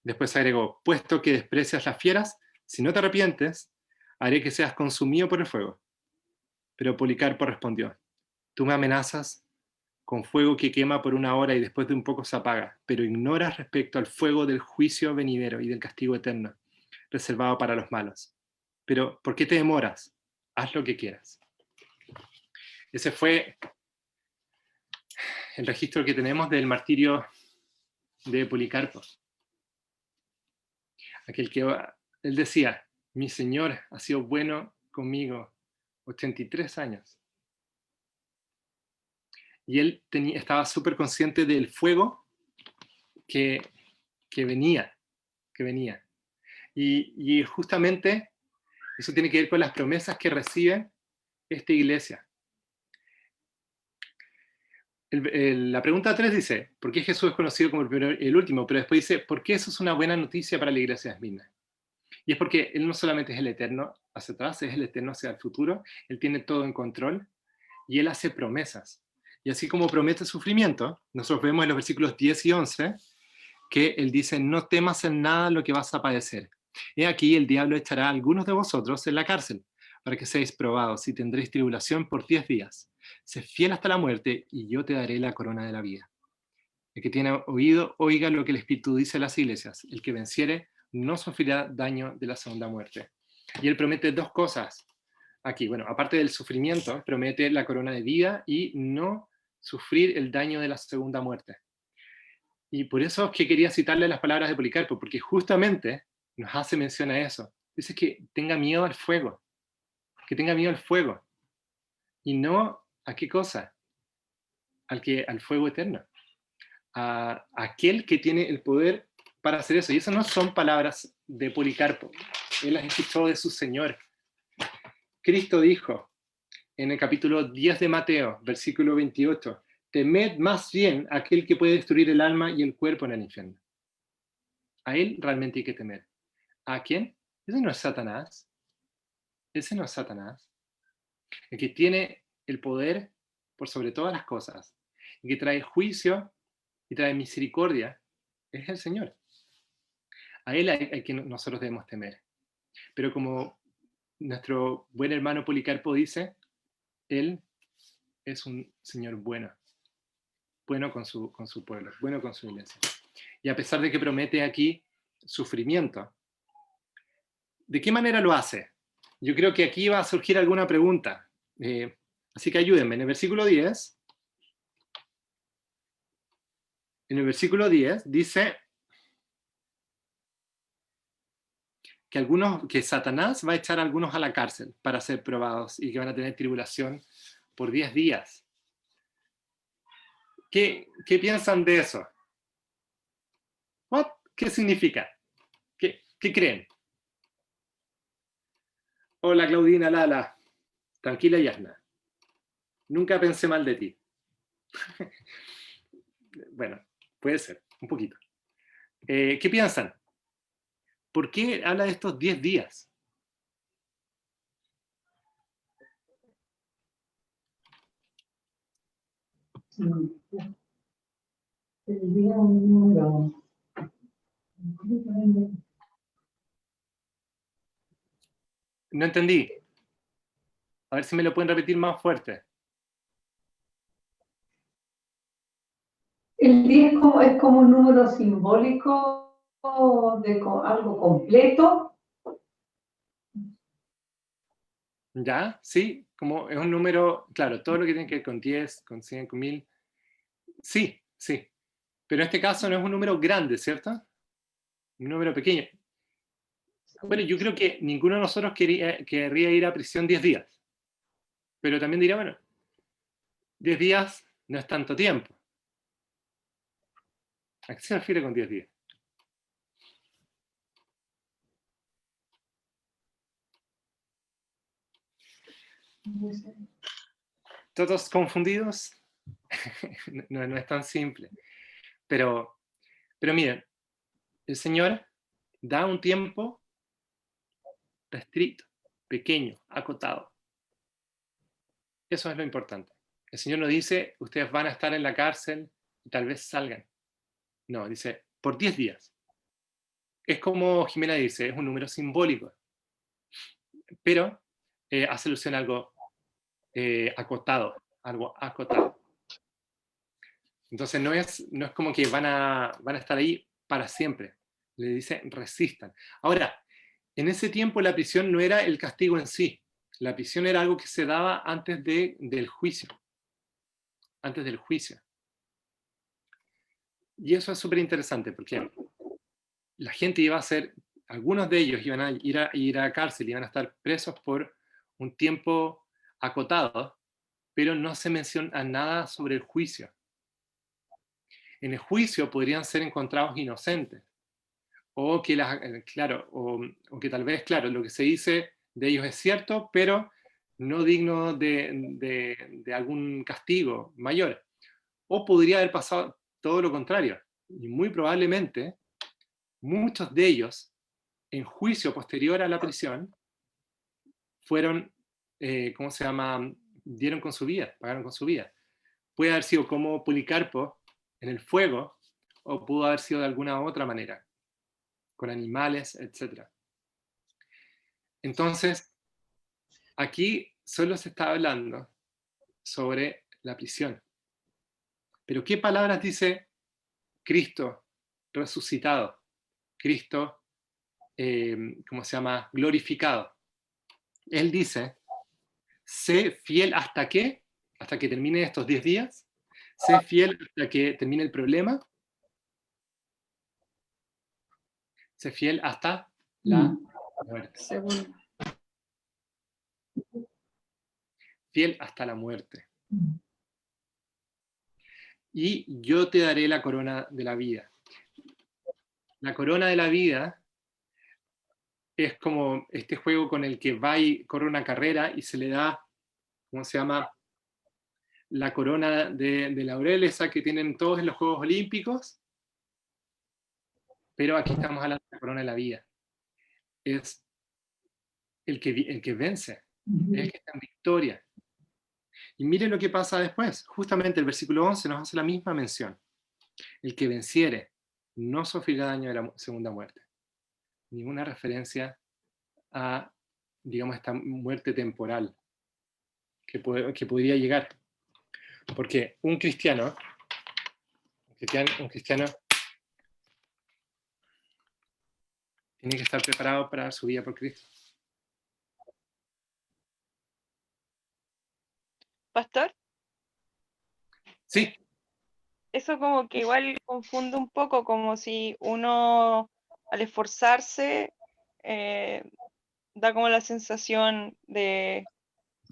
Después agregó, puesto que desprecias las fieras, si no te arrepientes, haré que seas consumido por el fuego. Pero Policarpo respondió, tú me amenazas con fuego que quema por una hora y después de un poco se apaga, pero ignoras respecto al fuego del juicio venidero y del castigo eterno, reservado para los malos. Pero, ¿por qué te demoras? Haz lo que quieras. Ese fue el registro que tenemos del martirio de Policarpo. Aquel que él decía, mi Señor ha sido bueno conmigo 83 años. Y él estaba súper consciente del fuego que venía. Y justamente eso tiene que ver con las promesas que recibe esta iglesia. La pregunta 3 dice, ¿por qué Jesús es conocido como el primero y el último? Pero después dice, ¿por qué eso es una buena noticia para la iglesia de Esmirna? Y es porque Él no solamente es el eterno hacia atrás, es el eterno hacia el futuro, Él tiene todo en control y Él hace promesas. Y así como promete sufrimiento, nosotros vemos en los versículos 10 y 11 que Él dice, no temas en nada lo que vas a padecer. He aquí el diablo echará a algunos de vosotros en la cárcel, para que seáis probados y tendréis tribulación por 10 días. Sé fiel hasta la muerte y yo te daré la corona de la vida. El que tiene oído, oiga lo que el Espíritu dice a las iglesias. El que venciere no sufrirá daño de la segunda muerte. Y él promete dos cosas aquí. Bueno, aparte del sufrimiento, promete la corona de vida y no sufrir el daño de la segunda muerte. Y por eso es que quería citarle las palabras de Policarpo, porque justamente nos hace mención a eso. Dice que tenga miedo al fuego, que tenga miedo al fuego. Y no, ¿a qué cosa? Al fuego eterno. A aquel que tiene el poder para hacer eso. Y esas no son palabras de Policarpo. Él las escuchó de su Señor. Cristo dijo en el capítulo 10 de Mateo, versículo 28, temed más bien a aquel que puede destruir el alma y el cuerpo en el infierno. A él realmente hay que temer. ¿A quién? Ese no es Satanás. Ese no es Satanás. El que tiene el poder por sobre todas las cosas, y que trae juicio y trae misericordia, es el Señor. A él hay que nosotros debemos temer. Pero como nuestro buen hermano Policarpo dice, él es un Señor bueno. Bueno con su pueblo, bueno con su iglesia. Y a pesar de que promete aquí sufrimiento, ¿de qué manera lo hace? Yo creo que aquí va a surgir alguna pregunta. Así que ayúdenme. En el versículo 10 dice que Satanás va a echar a algunos a la cárcel para ser probados y que van a tener tribulación por 10 días. ¿Qué piensan de eso? ¿Qué significa? ¿Qué creen? Hola Claudina, Lala. Tranquila, Yasna. Nunca pensé mal de ti. Bueno, puede ser, un poquito. ¿Qué piensan? ¿Por qué habla de estos 10 días? No entendí. A ver si me lo pueden repetir más fuerte. El 10 es como un número simbólico de algo completo. ¿Ya? Sí, como es un número, claro, todo lo que tiene que ver con 10, con 100, con 1000. Sí, sí. Pero en este caso no es un número grande, ¿cierto? Un número pequeño. Bueno, yo creo que ninguno de nosotros querría ir a prisión 10 días. Pero también diría, bueno, 10 días no es tanto tiempo. ¿A qué se refiere con 10 días? ¿Todos confundidos? No es tan simple. Pero miren, el Señor da un tiempo restricto, pequeño, acotado. Eso es lo importante. El Señor no dice, ustedes van a estar en la cárcel y tal vez salgan. No, dice, por 10 días. Es como Jimena dice, es un número simbólico. Pero hace alusión a algo acotado, algo acotado. Entonces no es como que van a estar ahí para siempre. Le dice, resistan. Ahora, en ese tiempo la prisión no era el castigo en sí. La prisión era algo que se daba antes del juicio. Antes del juicio. Y eso es súper interesante porque la gente iba a ser, algunos de ellos iban a ir a cárcel, iban a estar presos por un tiempo acotado, pero no se menciona nada sobre el juicio. En el juicio podrían ser encontrados inocentes, o que, o que tal vez, claro, lo que se dice de ellos es cierto, pero no digno de algún castigo mayor. O podría haber pasado todo lo contrario, y muy probablemente muchos de ellos, en juicio posterior a la prisión, fueron, ¿cómo se llama?, dieron con su vida, pagaron con su vida. Puede haber sido como Policarpo en el fuego, o pudo haber sido de alguna otra manera, con animales, etc. Entonces, aquí solo se está hablando sobre la prisión. Pero ¿qué palabras dice Cristo resucitado, Cristo, ¿cómo se llama? Glorificado. Él dice, sé fiel hasta que termine estos 10 días, sé fiel hasta que termine el problema, sé fiel hasta la muerte. Segundo. Fiel hasta la muerte. Y yo te daré la corona de la vida. La corona de la vida es como este juego con el que va y corre una carrera y se le da, ¿cómo se llama? La corona de laurel, esa que tienen todos en los Juegos Olímpicos. Pero aquí estamos hablando de la corona de la vida. Es el que vence, es el que está en victoria. Y miren lo que pasa después. Justamente el versículo 11 nos hace la misma mención. El que venciere no sufrirá daño de la segunda muerte. Ninguna referencia a, digamos, esta muerte temporal que podría llegar. Porque un cristiano tiene que estar preparado para dar su vida por Cristo. Pastor, Sí, eso como que igual confunde un poco, como si uno al esforzarse da como la sensación de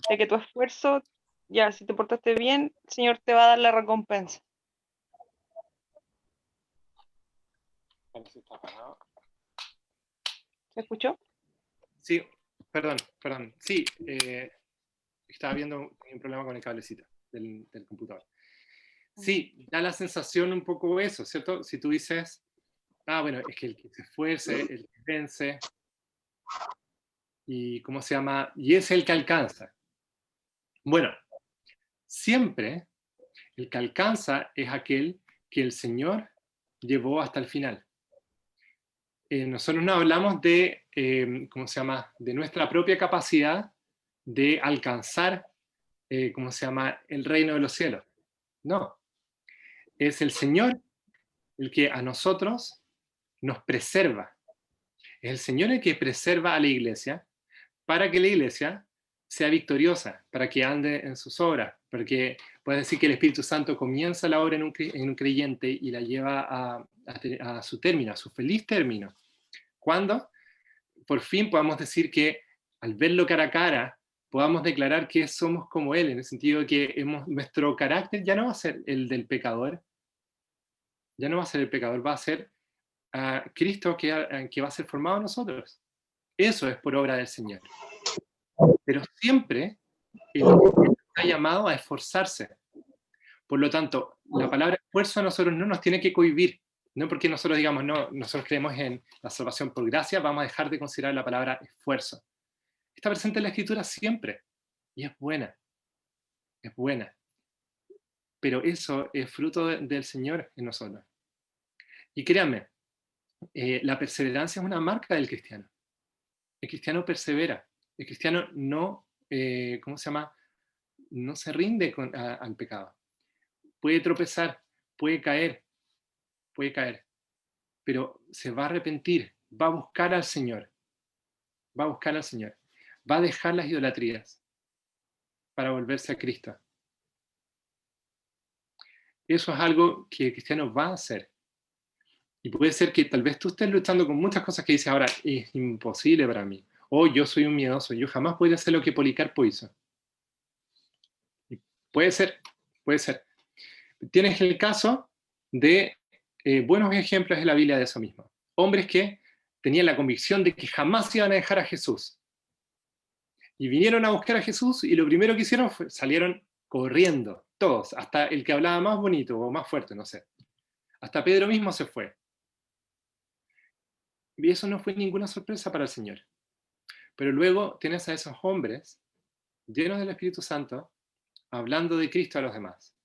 que tu esfuerzo, ya, si te portaste bien, el Señor te va a dar la recompensa. ¿Se escuchó? sí, perdón. Sí, estaba viendo un problema con el cablecito del computador. Sí, da la sensación un poco eso, ¿cierto? Si tú dices, bueno, es que el que se esfuerce, el que vence, y ¿cómo se llama? Y es el que alcanza. Bueno, siempre el que alcanza es aquel que el Señor llevó hasta el final. Nosotros no hablamos de, ¿cómo se llama?, de nuestra propia capacidad de alcanzar, ¿cómo se llama?, el reino de los cielos. No, es el Señor el que a nosotros nos preserva. Es el Señor el que preserva a la iglesia para que la iglesia sea victoriosa, para que ande en sus obras, porque puede decir que el Espíritu Santo comienza la obra en un creyente y la lleva a su término, a su feliz término. Cuando por fin podamos decir que al verlo cara a cara, podamos declarar que somos como Él, en el sentido de que nuestro carácter ya no va a ser el del pecador, ya no va a ser el pecador, va a ser Cristo que va a ser formado en nosotros. Eso es por obra del Señor. Pero siempre el está llamado a esforzarse. Por lo tanto, la palabra esfuerzo a nosotros no nos tiene que cohibir. No porque nosotros digamos, no, nosotros creemos en la salvación por gracia, vamos a dejar de considerar la palabra esfuerzo. Está presente en la Escritura siempre. Y es buena. Es buena. Pero eso es fruto del Señor en nosotros. Y créanme, la perseverancia es una marca del cristiano. El cristiano persevera. El cristiano no, ¿cómo se llama?, no se rinde al pecado. Puede tropezar, puede caer, pero se va a arrepentir, va a buscar al Señor, va a dejar las idolatrías para volverse a Cristo. Eso es algo que el cristiano va a hacer. Y puede ser que tal vez tú estés luchando con muchas cosas que dices ahora, es imposible para mí. O yo soy un miedoso, yo jamás podría hacer lo que Policarpo hizo. Puede ser. Tienes el caso de buenos ejemplos de la Biblia de eso mismo. Hombres que tenían la convicción de que jamás iban a dejar a Jesús. Y vinieron a buscar a Jesús y lo primero que hicieron fue salieron corriendo, todos, hasta el que hablaba más bonito o más fuerte, no sé. Hasta Pedro mismo se fue. Y eso no fue ninguna sorpresa para el Señor. Pero luego tienes a esos hombres llenos del Espíritu Santo hablando de Cristo a los demás,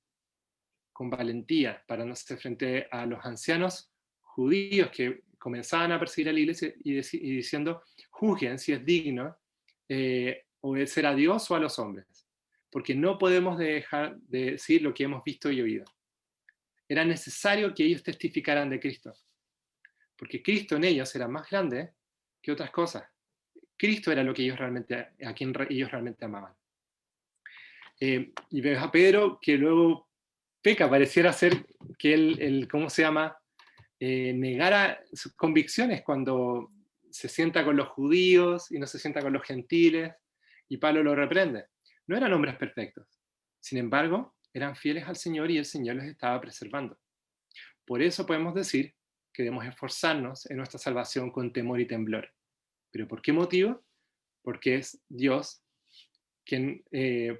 con valentía, parándose frente a los ancianos judíos que comenzaban a perseguir a la iglesia y diciendo, juzguen si es digno obedecer a Dios o a los hombres, porque no podemos dejar de decir lo que hemos visto y oído. era necesario que ellos testificaran de Cristo, porque Cristo en ellos era más grande que otras cosas. Cristo era lo que ellos realmente, a quien ellos realmente amaban. Y vemos a Pedro que luego peca, pareciera ser que él ¿cómo se llama? Negara sus convicciones cuando se sienta con los judíos y no se sienta con los gentiles, y Pablo lo reprende. No eran hombres perfectos, sin embargo, eran fieles al Señor y el Señor los estaba preservando. Por eso podemos decir que debemos esforzarnos en nuestra salvación con temor y temblor. ¿Pero por qué motivo? Porque es Dios quien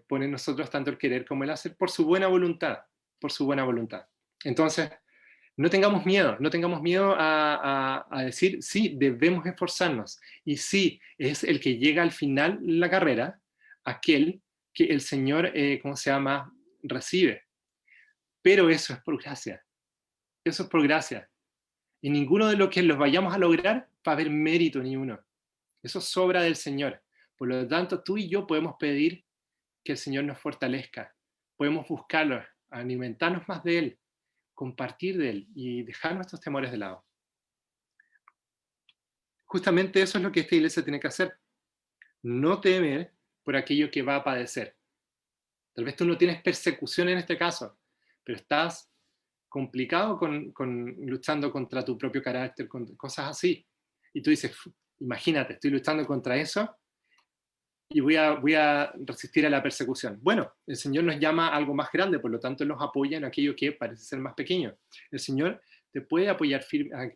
pone en nosotros tanto el querer como el hacer por su buena voluntad, por su buena voluntad. Entonces, no tengamos miedo a decir, sí, debemos esforzarnos, y sí, es el que llega al final de la carrera, aquel que el Señor, ¿cómo se llama?, recibe. Pero eso es por gracia, eso es por gracia. Y ninguno de lo que los vayamos a lograr va a haber mérito ni uno. Eso sobra del Señor. Por lo tanto, tú y yo podemos pedir que el Señor nos fortalezca. Podemos buscarlo, alimentarnos más de Él, compartir de Él y dejar nuestros temores de lado. Justamente eso es lo que esta iglesia tiene que hacer. No temer por aquello que va a padecer. Tal vez tú no tienes persecución en este caso, pero estás complicado luchando contra tu propio carácter, con cosas así. Y tú dices, imagínate, estoy luchando contra eso y voy a resistir a la persecución. Bueno, el Señor nos llama a algo más grande, por lo tanto Él nos apoya en aquello que parece ser más pequeño. El Señor te puede apoyar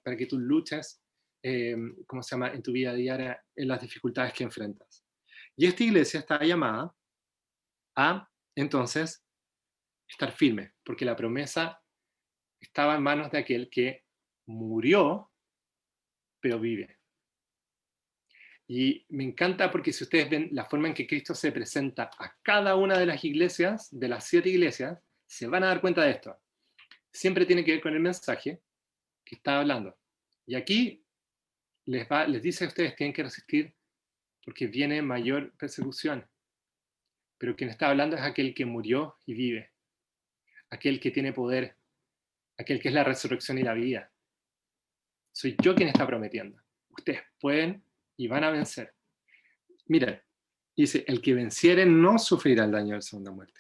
para que tú luches, ¿cómo se llama?, en tu vida diaria, en las dificultades que enfrentas. Y esta iglesia está llamada a, entonces, estar firme, porque la promesa estaba en manos de aquel que murió, pero vive. Y me encanta porque si ustedes ven la forma en que Cristo se presenta a cada una de las iglesias, de las 7 iglesias, se van a dar cuenta de esto. Siempre tiene que ver con el mensaje que está hablando. Y aquí les dice a ustedes, tienen que resistir porque viene mayor persecución. Pero quien está hablando es aquel que murió y vive. Aquel que tiene poder. Aquel que es la resurrección y la vida. Soy yo quien está prometiendo. Ustedes pueden y van a vencer. Miren, dice, el que venciere no sufrirá el daño de la segunda muerte.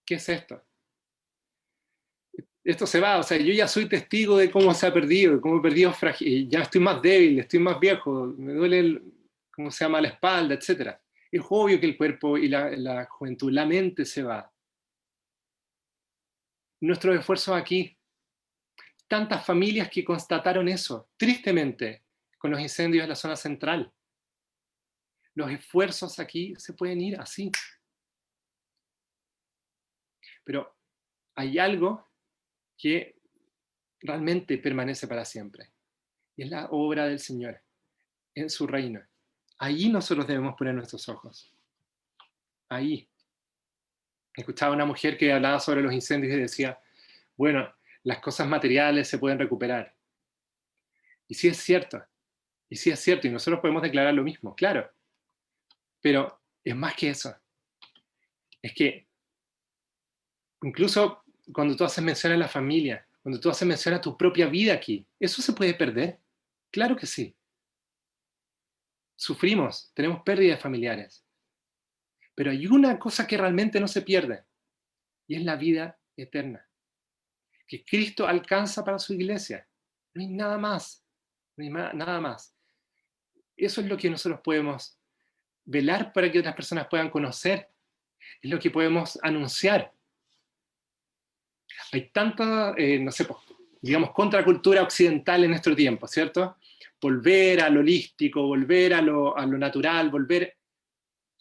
¿Qué es esto? Esto se va, o sea, yo ya soy testigo de cómo se ha perdido, de cómo he perdido, ya estoy más débil, estoy más viejo, me duele, ¿cómo se llama?, la espalda, etc. Es obvio que el cuerpo y la juventud, la mente se va. Nuestros esfuerzos aquí, tantas familias que constataron eso, tristemente, con los incendios en la zona central. Los esfuerzos aquí se pueden ir así. Pero hay algo que realmente permanece para siempre. Y es la obra del Señor en su reino. Ahí nosotros debemos poner nuestros ojos. Ahí. Escuchaba a una mujer que hablaba sobre los incendios y decía, bueno, las cosas materiales se pueden recuperar. Y sí es cierto. Y sí es cierto. Y nosotros podemos declarar lo mismo, claro. Pero es más que eso. Es que incluso cuando tú haces mención a la familia, cuando tú haces mención a tu propia vida aquí, ¿eso se puede perder? Claro que sí. Sufrimos, tenemos pérdidas familiares. Pero hay una cosa que realmente no se pierde, y es la vida eterna. Que Cristo alcanza para su iglesia. No hay nada más. No hay nada más. Eso es lo que nosotros podemos velar para que otras personas puedan conocer. Es lo que podemos anunciar. Hay tanta, no sé, digamos, contracultura occidental en nuestro tiempo, ¿cierto? Volver a lo holístico, volver a lo natural, volver...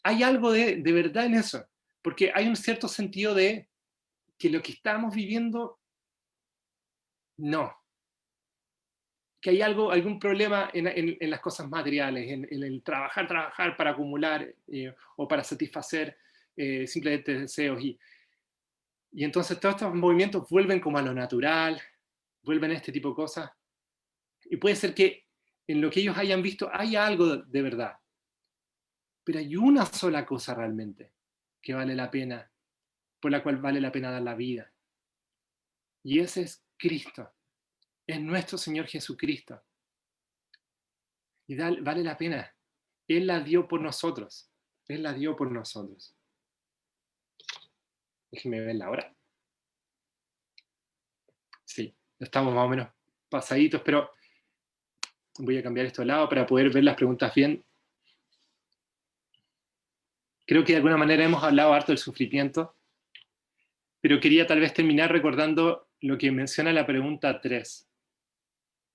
Hay algo de verdad en eso, porque hay un cierto sentido de que lo que estamos viviendo, no. Que hay algún problema en las cosas materiales, en el trabajar para acumular o para satisfacer simplemente deseos. Y entonces todos estos movimientos vuelven como a lo natural, vuelven a este tipo de cosas. Y puede ser que en lo que ellos hayan visto haya algo de verdad. Pero hay una sola cosa realmente que vale la pena, por la cual vale la pena dar la vida. Y ese es Cristo. Es nuestro Señor Jesucristo. Y vale la pena. Él la dio por nosotros. Él la dio por nosotros. Déjenme ver la hora. Sí, estamos más o menos pasaditos, pero voy a cambiar esto de lado para poder ver las preguntas bien. Creo que de alguna manera hemos hablado harto del sufrimiento, pero quería tal vez terminar recordando lo que menciona la pregunta 3.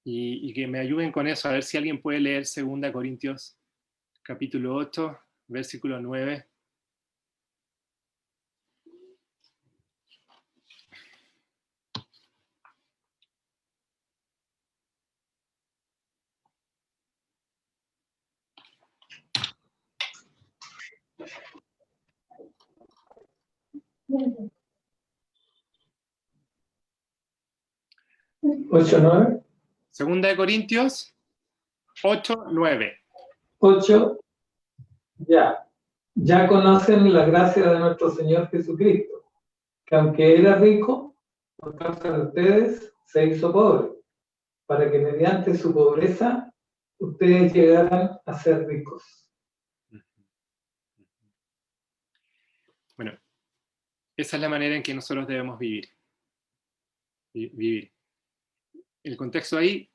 Y que me ayuden con eso, a ver si alguien puede leer 2 Corintios capítulo 8, versículo 9. ¿8, 9? 2 Corintios 8, 9. 8, ya. Ya conocen la gracia de nuestro Señor Jesucristo, que aunque era rico, por causa de ustedes se hizo pobre, para que mediante su pobreza ustedes llegaran a ser ricos. Bueno, esa es la manera en que nosotros debemos vivir. El contexto ahí,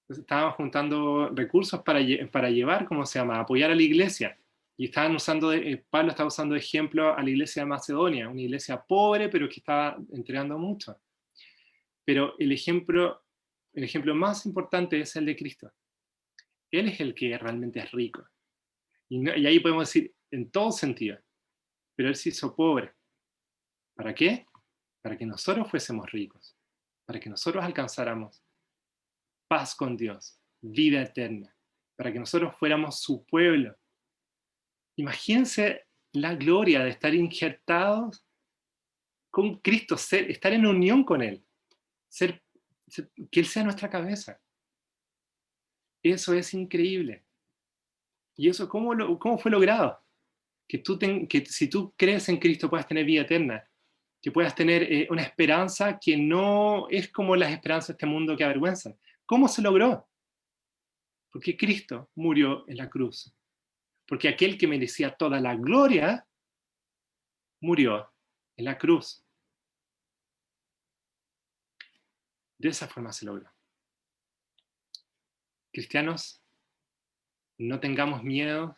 estábamos juntando recursos para llevar, ¿cómo se llama?, apoyar a la iglesia. Y estaban usando, Pablo estaba usando de ejemplo a la iglesia de Macedonia, una iglesia pobre, pero que estaba entregando mucho. Pero el ejemplo más importante es el de Cristo. Él es el que realmente es rico. Y ahí podemos decir, en todo sentido, pero Él se hizo pobre. ¿Para qué? Para que nosotros fuésemos ricos, para que nosotros alcanzáramos paz con Dios, vida eterna, para que nosotros fuéramos su pueblo. Imagínense la gloria de estar injertados con Cristo, estar en unión con Él, que Él sea nuestra cabeza. Eso es increíble. ¿Y eso cómo fue logrado? Que si tú crees en Cristo puedas tener vida eterna, que puedas tener una esperanza que no es como las esperanzas de este mundo que avergüenzan. ¿Cómo se logró? Porque Cristo murió en la cruz. Porque aquel que merecía toda la gloria murió en la cruz. De esa forma se logró. Cristianos, no tengamos miedo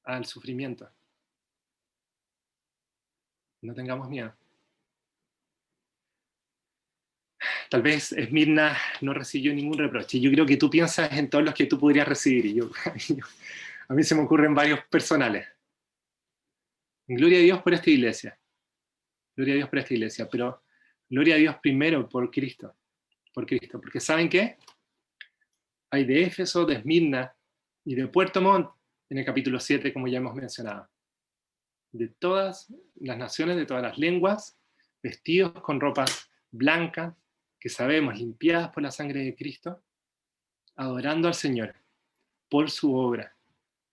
al sufrimiento. No tengamos miedo. Tal vez Esmirna no recibió ningún reproche. Yo creo que tú piensas en todos los que tú podrías recibir. Y a mí se me ocurren varios personales. Gloria a Dios por esta iglesia. Gloria a Dios por esta iglesia. Pero gloria a Dios primero por Cristo. Por Cristo. Porque ¿saben qué? Hay de Éfeso, de Esmirna y de Puerto Montt en el capítulo 7, como ya hemos mencionado. De todas las naciones, de todas las lenguas, vestidos con ropas blancas, que sabemos, limpiadas por la sangre de Cristo, adorando al Señor por su obra,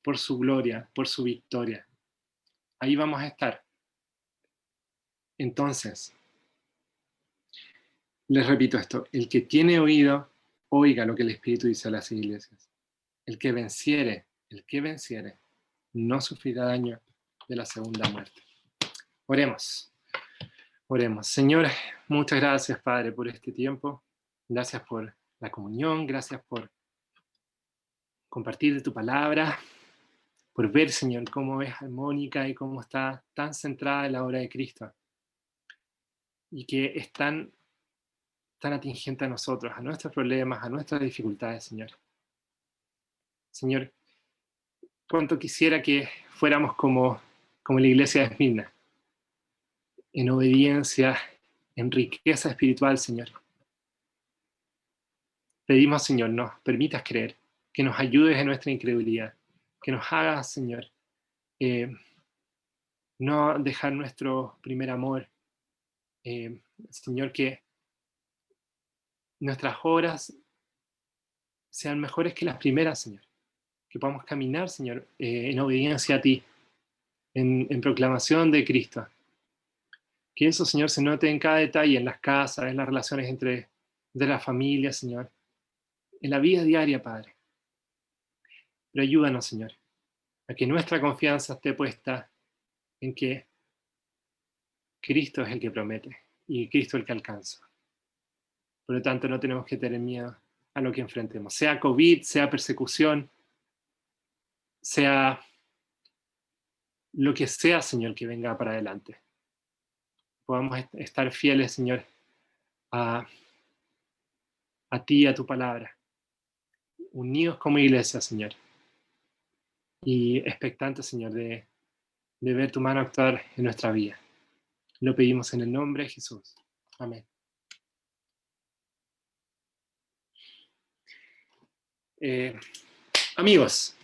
por su gloria, por su victoria. Ahí vamos a estar. Entonces, les repito esto, el que tiene oído, oiga lo que el Espíritu dice a las iglesias. El que venciere, no sufrirá daño de la segunda muerte. Oremos. Oremos. Señor, muchas gracias, Padre, por este tiempo. Gracias por la comunión, gracias por compartir de tu palabra, por ver, Señor, cómo es armónica y cómo está tan centrada en la obra de Cristo. Y que es tan atingente a nosotros, a nuestros problemas, a nuestras dificultades, Señor. Señor, cuánto quisiera que fuéramos como la iglesia de Esmirna, en obediencia, en riqueza espiritual, Señor. Pedimos, Señor, nos permitas creer, que nos ayudes en nuestra incredulidad, que nos hagas, Señor, no dejar nuestro primer amor. Señor, que nuestras obras sean mejores que las primeras, Señor. Que podamos caminar, Señor, en obediencia a ti, en proclamación de Cristo. Que eso, Señor, se note en cada detalle, en las casas, en las relaciones entre de la familia, Señor, en la vida diaria, Padre. Pero ayúdanos, Señor, a que nuestra confianza esté puesta en que Cristo es el que promete y Cristo el que alcanza. Por lo tanto, no tenemos que tener miedo a lo que enfrentemos, sea COVID, sea persecución, sea lo que sea, Señor, que venga para adelante. Podamos estar fieles, Señor, a ti y a tu palabra, unidos como iglesia, Señor, y expectantes, Señor, de ver tu mano actuar en nuestra vida. Lo pedimos en el nombre de Jesús. Amén. Amigos,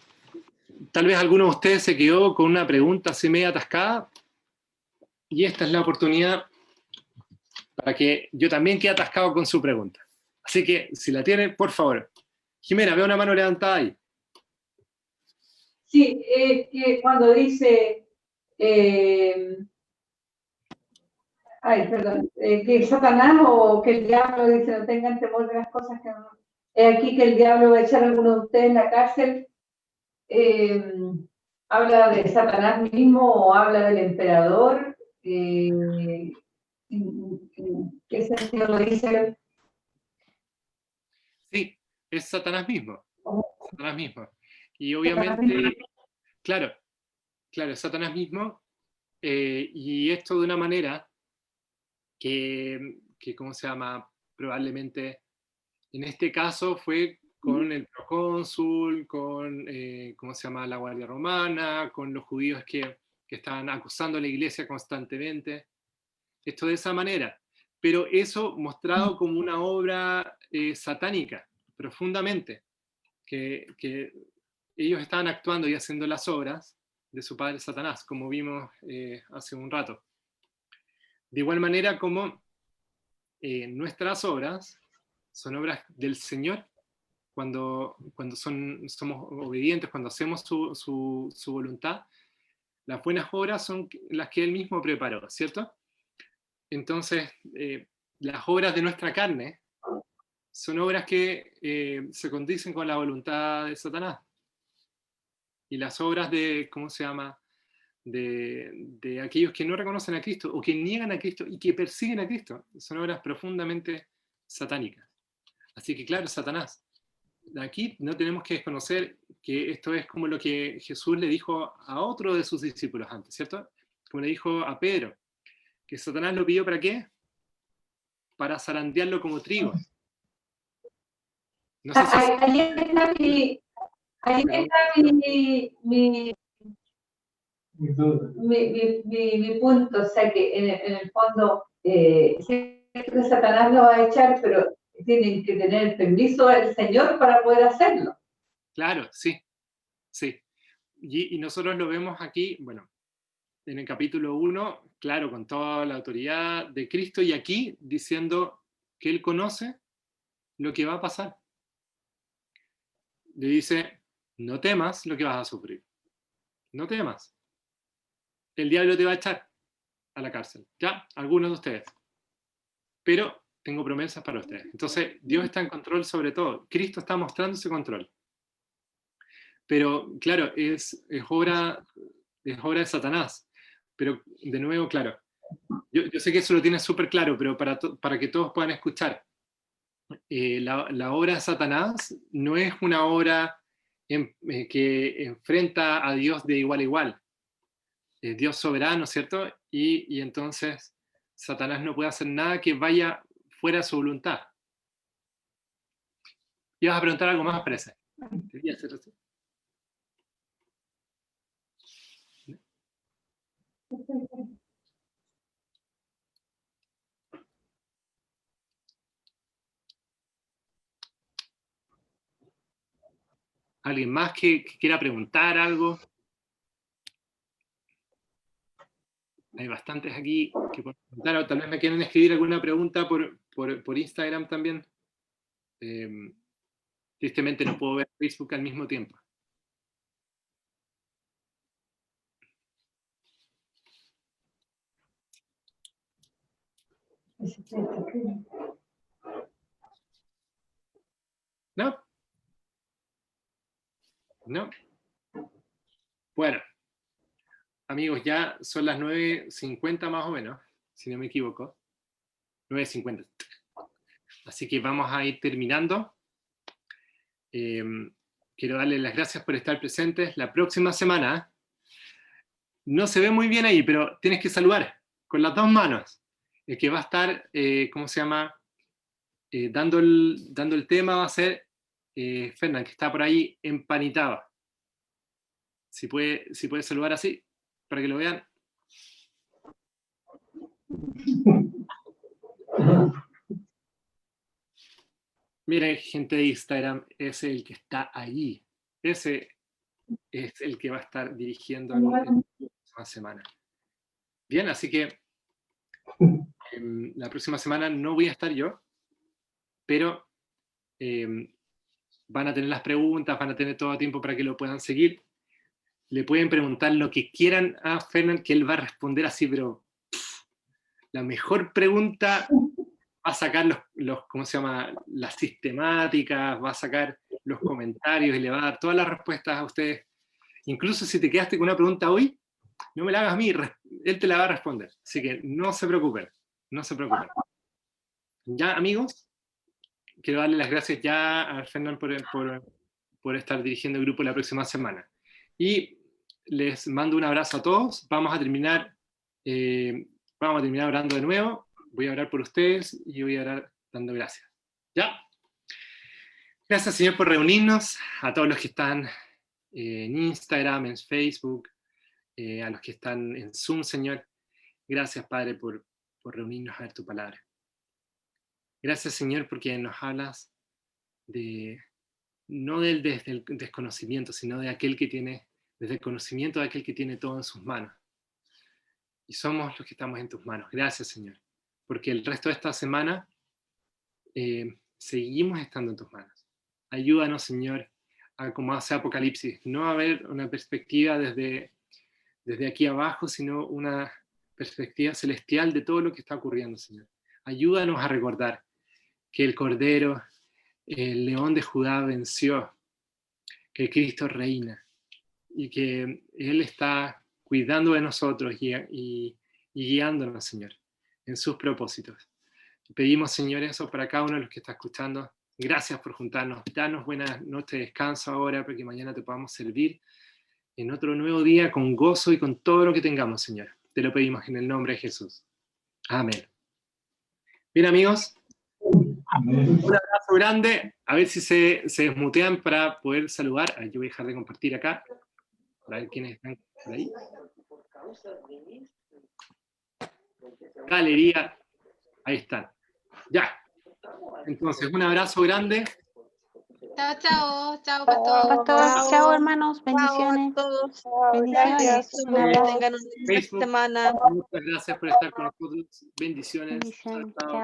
tal vez alguno de ustedes se quedó con una pregunta así media atascada, y esta es la oportunidad para que yo también quede atascado con su pregunta. Así que, si la tienen, por favor. Jimena, veo una mano levantada ahí. Sí, que cuando dice, que Satanás o que el diablo dice no tengan temor de las cosas que no. Aquí que el diablo va a echar a alguno de ustedes en la cárcel, ¿habla de Satanás mismo o habla del emperador? ¿En qué sentido lo dice? Sí, es Satanás mismo. Satanás mismo. Y obviamente, claro, es Satanás mismo, y esto de una manera que, ¿cómo se llama? Probablemente, en este caso fue con el procónsul, con, ¿cómo se llama? La Guardia Romana, con los judíos que estaban acusando a la iglesia constantemente. Esto de esa manera. Pero eso mostrado como una obra satánica, profundamente, que ellos estaban actuando y haciendo las obras de su padre Satanás, como vimos hace un rato. De igual manera como nuestras obras son obras del Señor, cuando somos obedientes, cuando hacemos su voluntad, las buenas obras son las que Él mismo preparó, ¿cierto? Entonces, las obras de nuestra carne son obras que se condicen con la voluntad de Satanás. Y las obras de, ¿cómo se llama? De aquellos que no reconocen a Cristo o que niegan a Cristo y que persiguen a Cristo, son obras profundamente satánicas. Así que claro, Satanás. Aquí no tenemos que desconocer que esto es como lo que Jesús le dijo a otro de sus discípulos antes, ¿cierto? Como le dijo a Pedro, que Satanás lo pidió ¿para qué? Para zarandearlo como trigo. No sé si... Ahí está mi punto, o sea que en el fondo Satanás lo va a echar, pero tienen que tener el permiso del Señor para poder hacerlo. Claro, sí, sí. Y nosotros lo vemos aquí, bueno, en el capítulo 1, claro, con toda la autoridad de Cristo, y aquí diciendo que Él conoce lo que va a pasar. Le dice, no temas lo que vas a sufrir. No temas. El diablo te va a echar a la cárcel. Ya, algunos de ustedes. Pero tengo promesas para ustedes. Entonces, Dios está en control sobre todo. Cristo está mostrando ese control. Pero, claro, es obra de Satanás. Pero, de nuevo, claro, yo sé que eso lo tienes súper claro, pero para que todos puedan escuchar, la obra de Satanás no es una obra que enfrenta a Dios de igual a igual. Es Dios soberano, ¿cierto? Y entonces Satanás no puede hacer nada que vaya fuera de su voluntad. ¿Y vas a preguntar algo más, parece? ¿Quería hacer eso? ¿Alguien más que quiera preguntar algo? Hay bastantes aquí que pueden preguntar, o tal vez me quieren escribir alguna pregunta por Instagram también. Tristemente no puedo ver Facebook al mismo tiempo. ¿No? ¿No? Bueno, amigos, ya son las 9:50 más o menos, si no me equivoco. 9:50. Así que vamos a ir terminando. Quiero darles las gracias por estar presentes. La próxima semana, no se ve muy bien ahí, pero tienes que saludar con las dos manos. El que va a estar, ¿cómo se llama? Dando el tema va a ser Fernán, que está por ahí empanitado. Si puede saludar así, para que lo vean. Miren, gente de Instagram, ese es el que está ahí. Ese es el que va a estar dirigiendo en la próxima semana. Bien, así que la próxima semana no voy a estar yo, pero van a tener las preguntas, van a tener todo tiempo para que lo puedan seguir. Le pueden preguntar lo que quieran a Fernán, que él va a responder así, pero la mejor pregunta va a sacar ¿cómo se llama? Las sistemáticas, va a sacar los comentarios y le va a dar todas las respuestas a ustedes. Incluso si te quedaste con una pregunta hoy, no me la hagas a mí, él te la va a responder. Así que no se preocupen, no se preocupen. Ya, amigos, quiero darle las gracias ya a Fernán por estar dirigiendo el grupo la próxima semana. Y les mando un abrazo a todos. Vamos a terminar orando de nuevo. Voy a orar por ustedes y voy a orar dando gracias. ¿Ya? Gracias, Señor, por reunirnos. A todos los que están en Instagram, en Facebook, a los que están en Zoom, Señor. Gracias, Padre, por reunirnos a ver tu palabra. Gracias, Señor, porque nos hablas no desde el desconocimiento, sino de aquel que tiene, desde el conocimiento de aquel que tiene todo en sus manos. Y somos los que estamos en tus manos. Gracias, Señor, porque el resto de esta semana seguimos estando en tus manos. Ayúdanos, Señor, a, como hace Apocalipsis, no a ver una perspectiva desde aquí abajo, sino una perspectiva celestial de todo lo que está ocurriendo, Señor. Ayúdanos a recordar que el Cordero, el León de Judá venció, que Cristo reina y que Él está cuidando de nosotros y guiándonos, Señor, en sus propósitos. Pedimos, Señor, eso para cada uno de los que está escuchando. Gracias por juntarnos. Danos buena noche de descanso ahora, para que mañana te podamos servir en otro nuevo día con gozo y con todo lo que tengamos, Señor. Te lo pedimos en el nombre de Jesús. Amén. Bien, amigos. Amén. Un abrazo grande. A ver si se desmutean para poder saludar. Yo voy a dejar de compartir acá. Para ver quiénes están por ahí. Galería. Ahí están. Ya. Entonces, un abrazo grande. Chao, chao, chao, pastor. Pastor, chao, hermanos, bendiciones. Chao a todos. Bendiciones. Un abrazo. Tengan una buena semana. Muchas gracias por estar con nosotros. Bendiciones. Bendiciones. Chao. Chao.